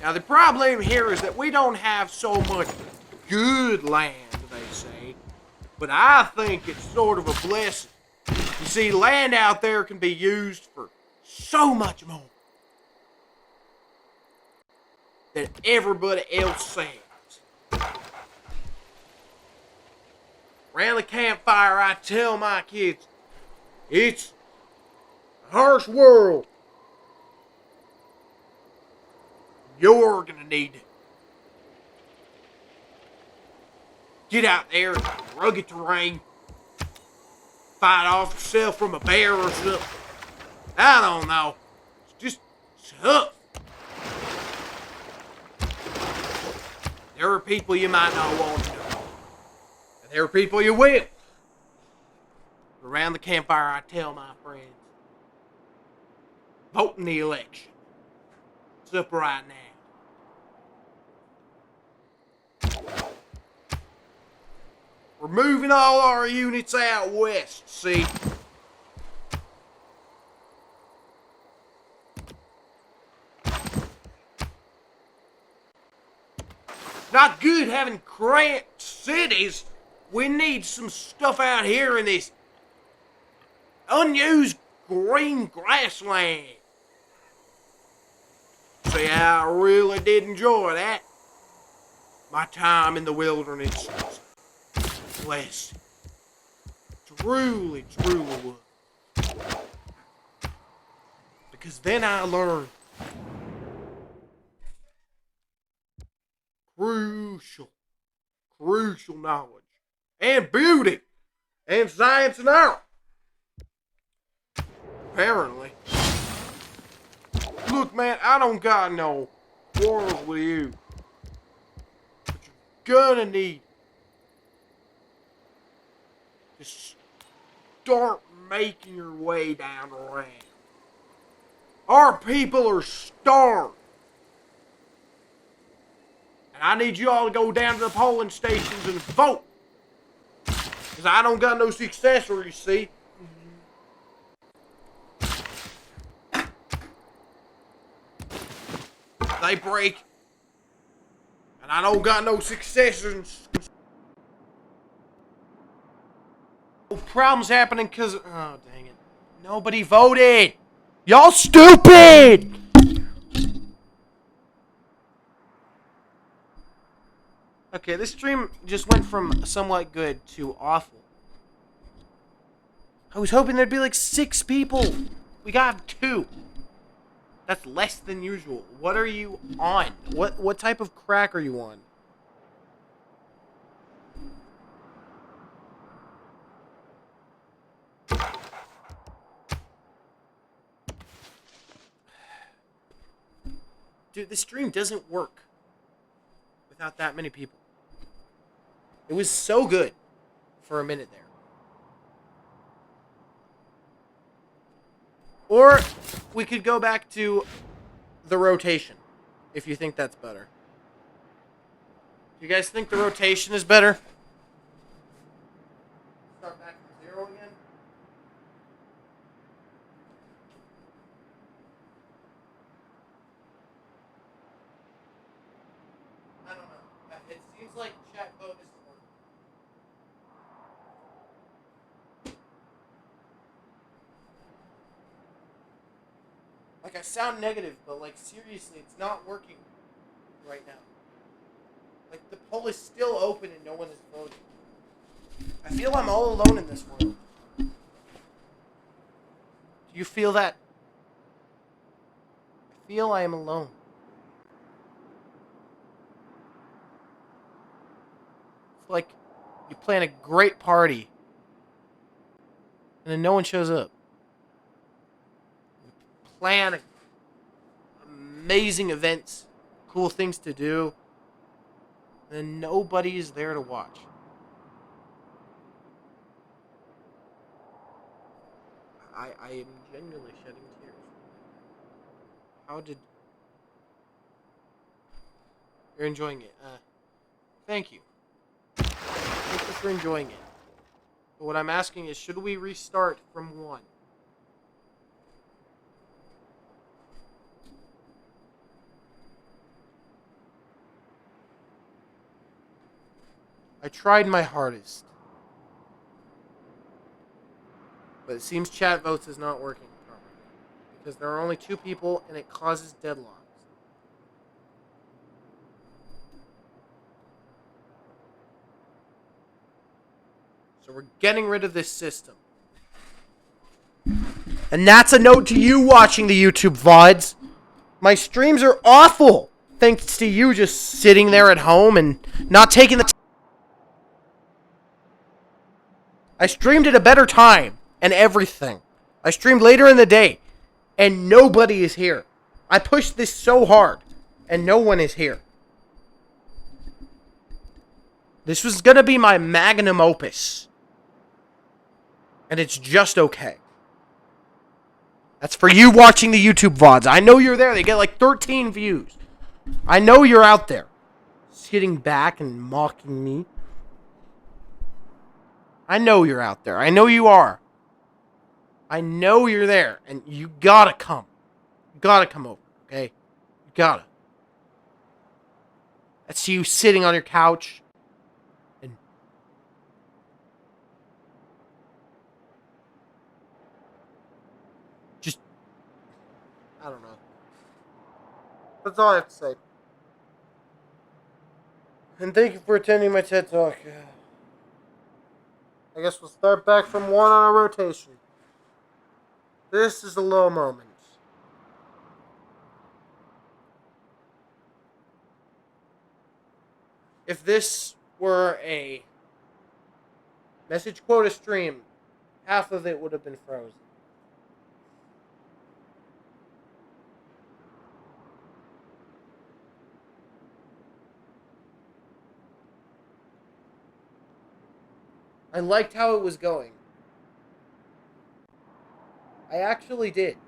Now, the problem here is that we don't have so much good land, they say. But I think it's sort of a blessing. You see, land out there can be used for so much more than everybody else says. Around the campfire, I tell my kids, it's a harsh world. You're gonna need to get out there in rugged terrain, fight off yourself from a bear or something. I don't know. It's just tough. There are people you might not want to know. And there are people you will. Around the campfire, I tell my friends, vote in the election. It's up right now. We're moving all our units out west, see? Not good having cramped cities. We need some stuff out here in this unused green grassland. See, I really did enjoy that. My time in the wilderness was blessed. Truly, truly was. Because then I learned crucial knowledge and beauty and science and art. Apparently. Look, man, I don't got no quarrels with you. But you're gonna need to start making your way down the ramp. Our people are starved. And I need you all to go down to the polling stations and vote. Because I don't got no successor, you see. They break. And I don't got no successors. Problems happening because... Oh, dang it. Nobody voted. Y'all stupid! Okay, this stream just went from somewhat good to awful. I was hoping there'd be like 6 people. We got 2. That's less than usual. What are you on? What type of crack are you on? Dude, this stream doesn't work without that many people. It was so good for a minute there. Or we could go back to the rotation, if you think that's better. Do you guys think the rotation is better? Start back from 0 again? I don't know. It seems like chat vote is working. Like, I sound negative, but, like, seriously, it's not working right now. Like, the poll is still open and no one is voting. I feel I'm all alone in this world. Do you feel that? I feel I am alone. It's like you plan a great party and then no one shows up. You plan amazing events, cool things to do, and then nobody is there to watch. I am genuinely shedding tears. How did... You're enjoying it. Thank you. Thank you for enjoying it. But what I'm asking is, should we restart from 1? I tried my hardest. But it seems chat votes is not working properly. Because there are only 2 people and it causes deadlocks. So we're getting rid of this system. And that's a note to you watching the YouTube VODs. My streams are awful. Thanks to you just sitting there at home and not taking the time. I streamed at a better time and everything. I streamed later in the day and nobody is here. I pushed this so hard and no one is here. This was gonna be my magnum opus. And it's just okay. That's for you watching the YouTube VODs. I know you're there. They get like 13 views. I know you're out there. Sitting back and mocking me. I know you're out there. I know you are. I know you're there. And you gotta come. You gotta come over, okay? You gotta. I see you sitting on your couch. And just... I don't know. That's all I have to say. And thank you for attending my TED Talk. I guess we'll start back from 1 on a rotation. This is a low moment. If this were a message quota stream, half of it would have been frozen. I liked how it was going. I actually did.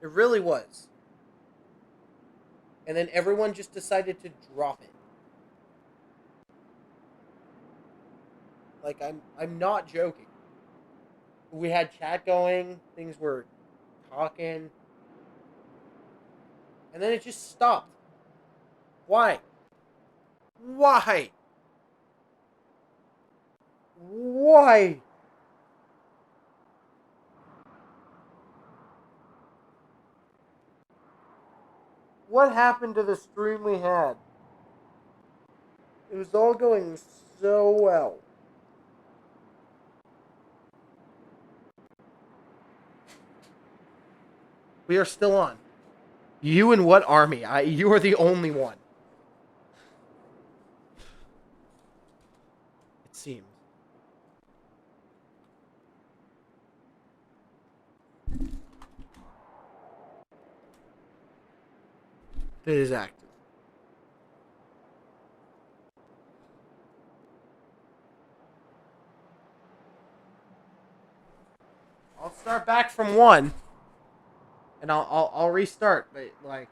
It really was. And then everyone just decided to drop it. Like, I'm not joking. We had chat going, things were talking, and then it just stopped. Why? Why? Why? What happened to the stream we had? It was all going so well. We are still on. You and what army? You are the only one. It seems. It is active. I'll start back from 1. And I'll restart, but like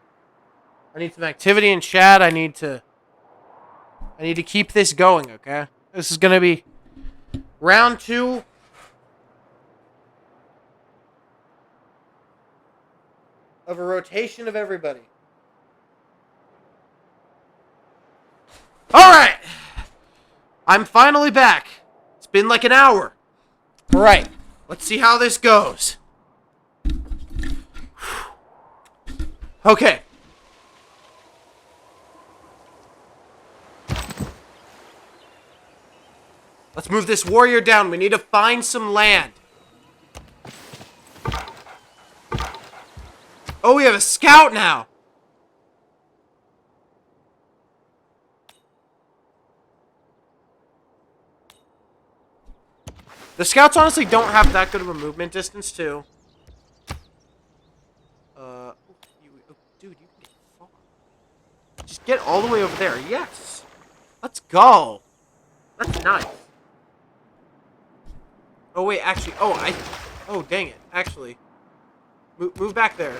I need some activity in chat. I need to keep this going, okay? This is gonna be round 2 of a rotation of everybody. Alright! I'm finally back. It's been like an hour. Alright, let's see how this goes. Okay. Let's move this warrior down. We need to find some land. Oh, we have a scout now. The scouts honestly don't have that good of a movement distance, too. Dude, you can get far. Just get all the way over there. Yes. Let's go. That's nice. Oh, wait, actually. Oh, dang it. Actually. Move back there.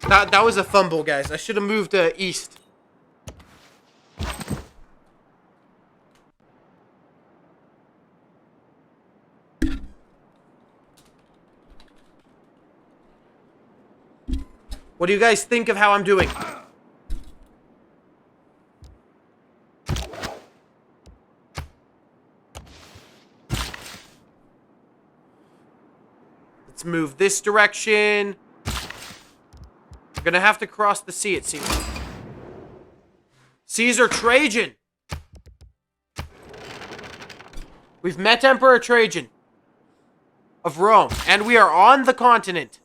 That was a fumble, guys. I should have moved east. What do you guys think of how I'm doing? Let's move this direction. We're gonna have to cross the sea, it seems. Caesar Trajan! We've met Emperor Trajan of Rome, and we are on the continent,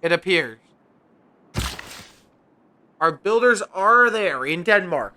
it appears. Our builders are there in Denmark.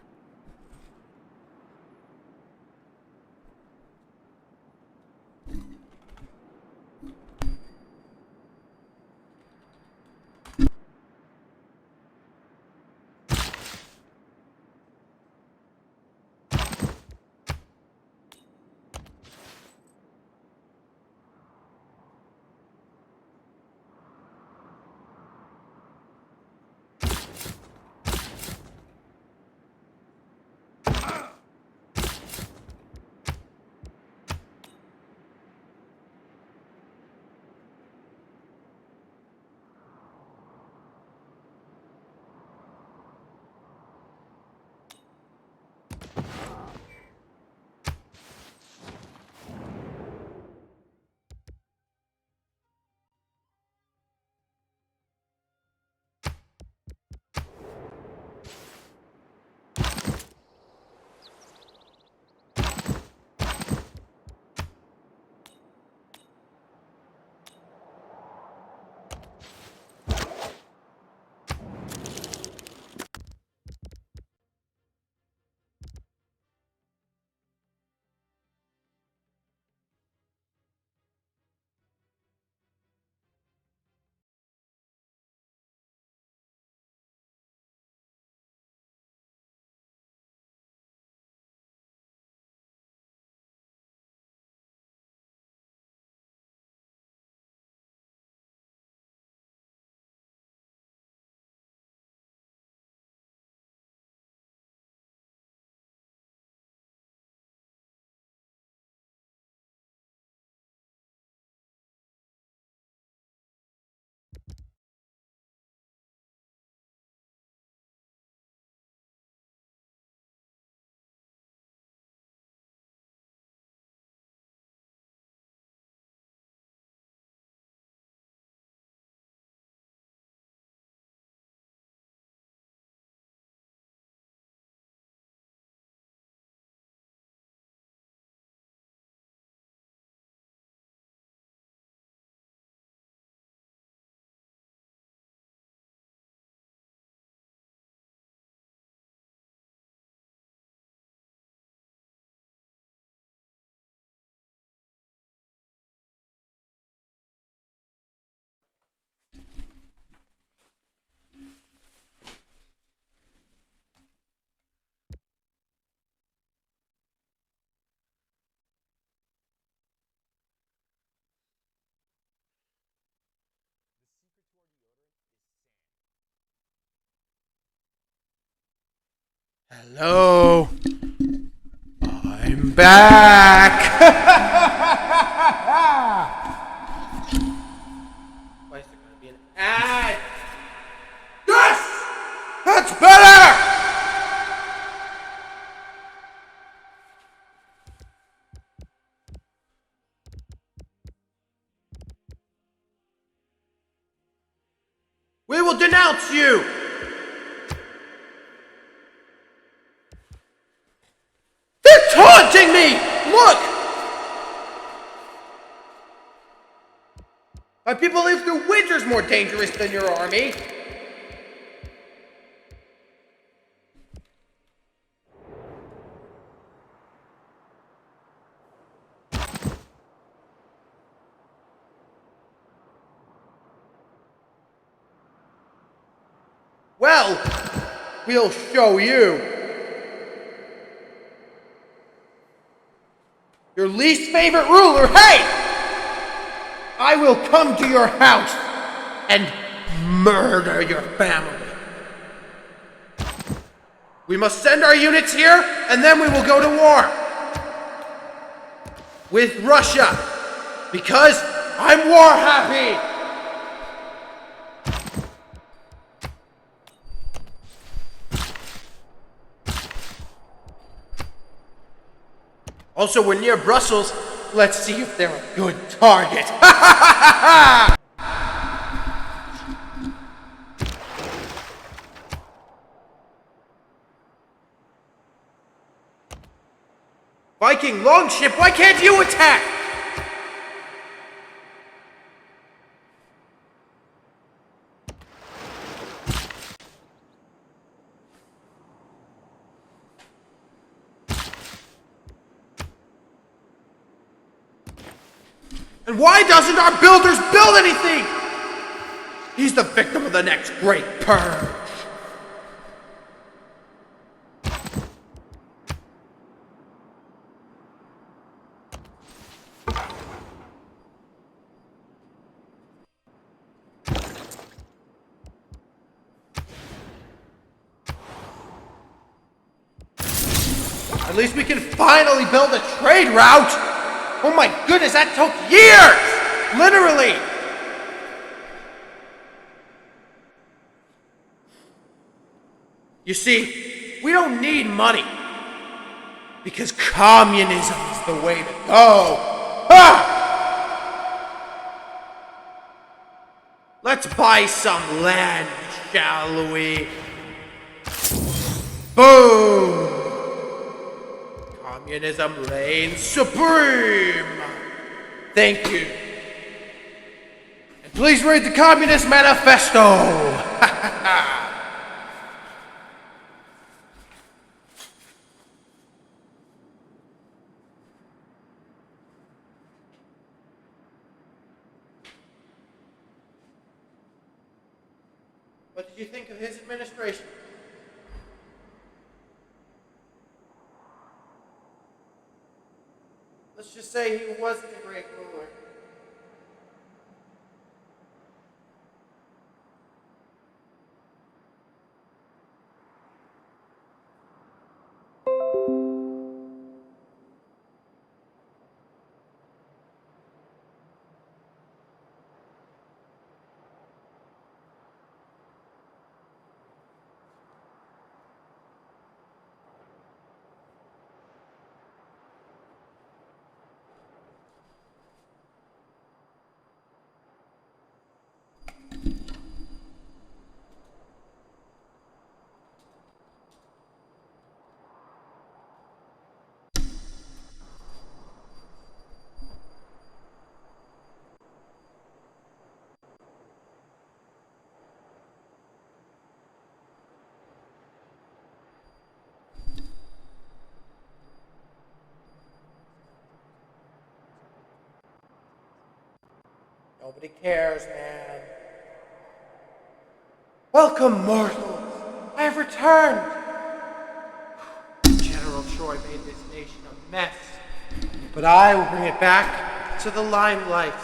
Hello. I'm back. Why is there going to be an ad? Yes! That's better! We will denounce you! They're taunting me! Look! My people live through winters more dangerous than your army. Well, we'll show you. Your least favorite ruler, hey! I will come to your house and murder your family. We must send our units here, and then we will go to war with Russia, because I'm war happy. Also, we're near Brussels. Let's see if they're a good target. Viking longship, why can't you attack? And why doesn't our builders build anything? He's the victim of the next great purge. At least we can finally build a trade route. Oh my goodness, that took years! Literally! You see, we don't need money. Because communism is the way to go. Ha! Let's buy some land, shall we? Boom! Communism reigns supreme! Thank you. And please read the Communist Manifesto! What did you think of his administration? Let's just say he wasn't a great ruler. Nobody cares, man. Welcome, mortals. I have returned. General Troy made this nation a mess, but I will bring it back to the limelight.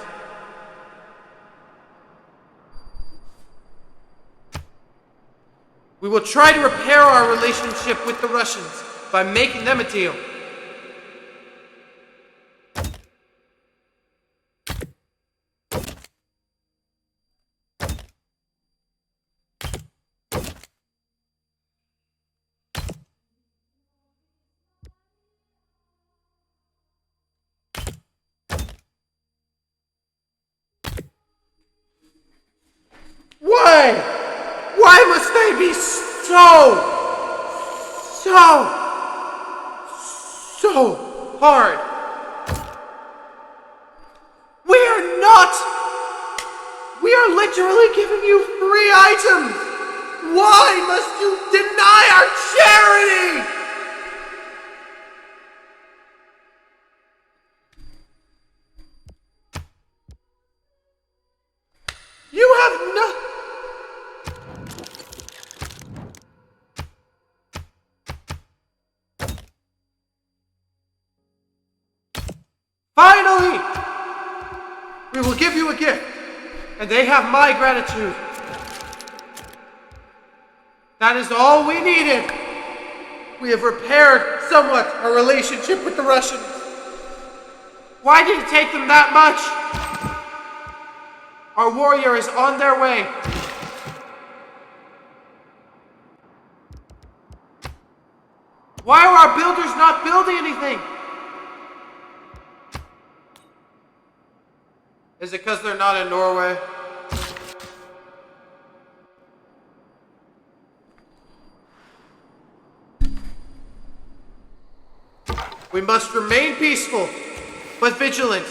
We will try to repair our relationship with the Russians by making them a deal. Why? Why must they be so hard? We are literally giving you free items. Why must you deny our charity? You have no... Finally! We will give you a gift, and they have my gratitude. That is all we needed. We have repaired somewhat our relationship with the Russians. Why did it take them that much? Our warrior is on their way. Why are our builders not building anything? Is it because they're not in Norway? We must remain peaceful, but vigilant.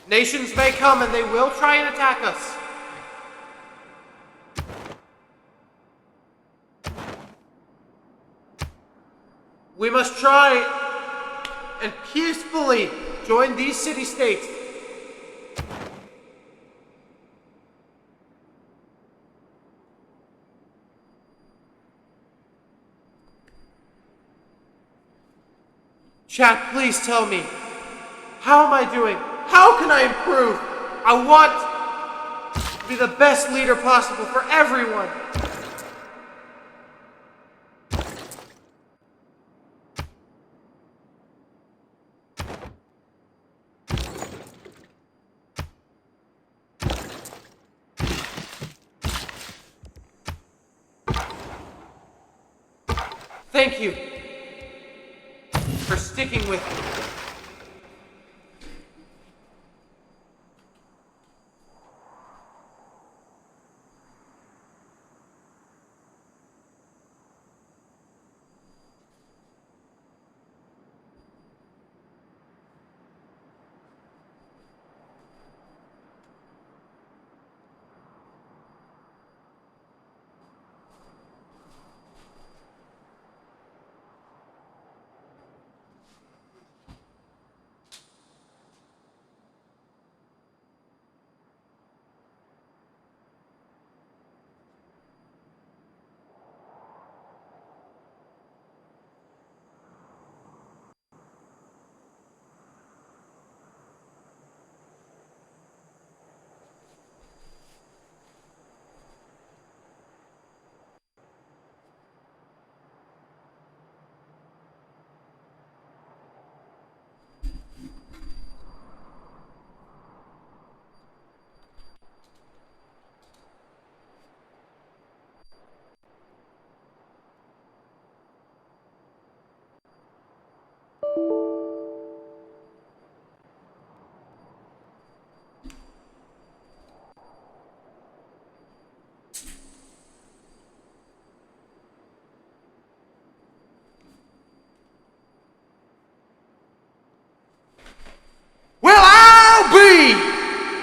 Nations may come and they will try and attack us. We must try and peacefully join these city-states. Chat, please tell me, how am I doing? How can I improve? I want to be the best leader possible for everyone. Thank you for sticking with me.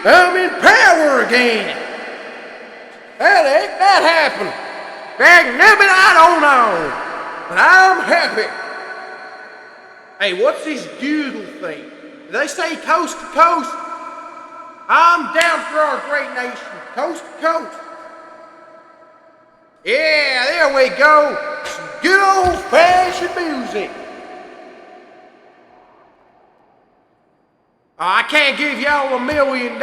I'm in power again. How the heck that happened? Dagnabbit, I don't know. But I'm happy. Hey, what's this doodle thing? Do they say coast to coast? I'm down for our great nation, coast to coast. Yeah, there we go. Some good old-fashioned music. I can't give y'all $1 million,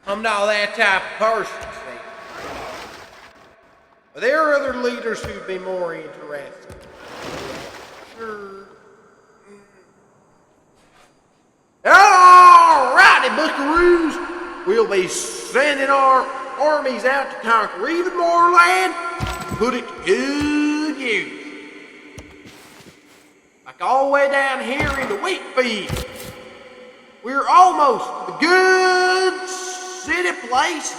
I'm not that type of person, see. But there are other leaders who'd be more interested. Sure. Alrighty, buckaroos. We'll be sending our armies out to conquer even more land and put it to good use. Like all the way down here in the wheat field. We're almost to the good city place.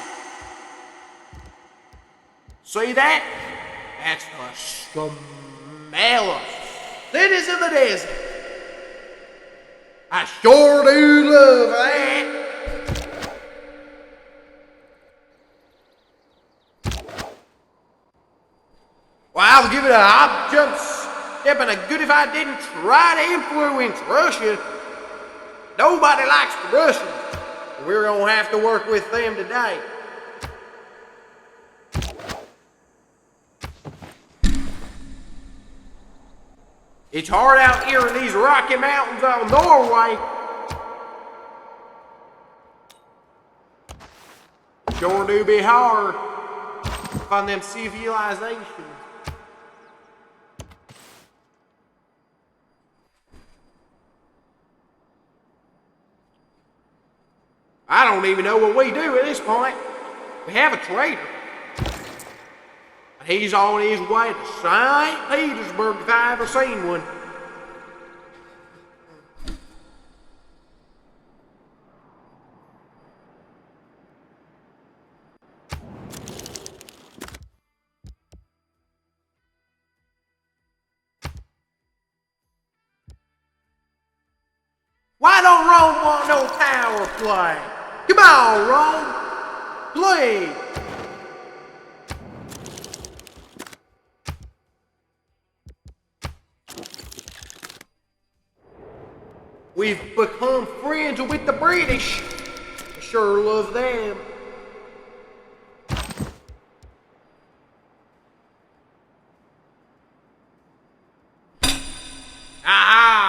See that? That's the smell of cities of the desert. I sure do love that. Well, I'll give it a hop, jump, step, and a good if I didn't try to influence Russia. Nobody likes the Russians. We're gonna have to work with them today. It's hard out here in these Rocky Mountains of Norway. Sure do be hard to find them civilizations. I don't even know what we do at this point. We have a trader. And he's on his way to St. Petersburg if I ever seen one. Why don't Rome want no power play? Come on, Rome. Play. We've become friends with the British. I sure love them.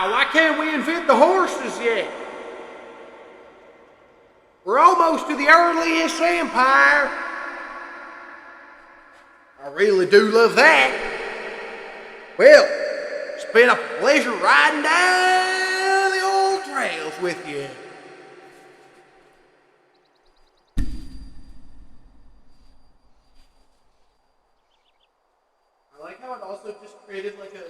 Why can't we invent the horses yet? We're almost to the earliest empire. I really do love that. Well, it's been a pleasure riding down the old trails with you. I like how it also just created like a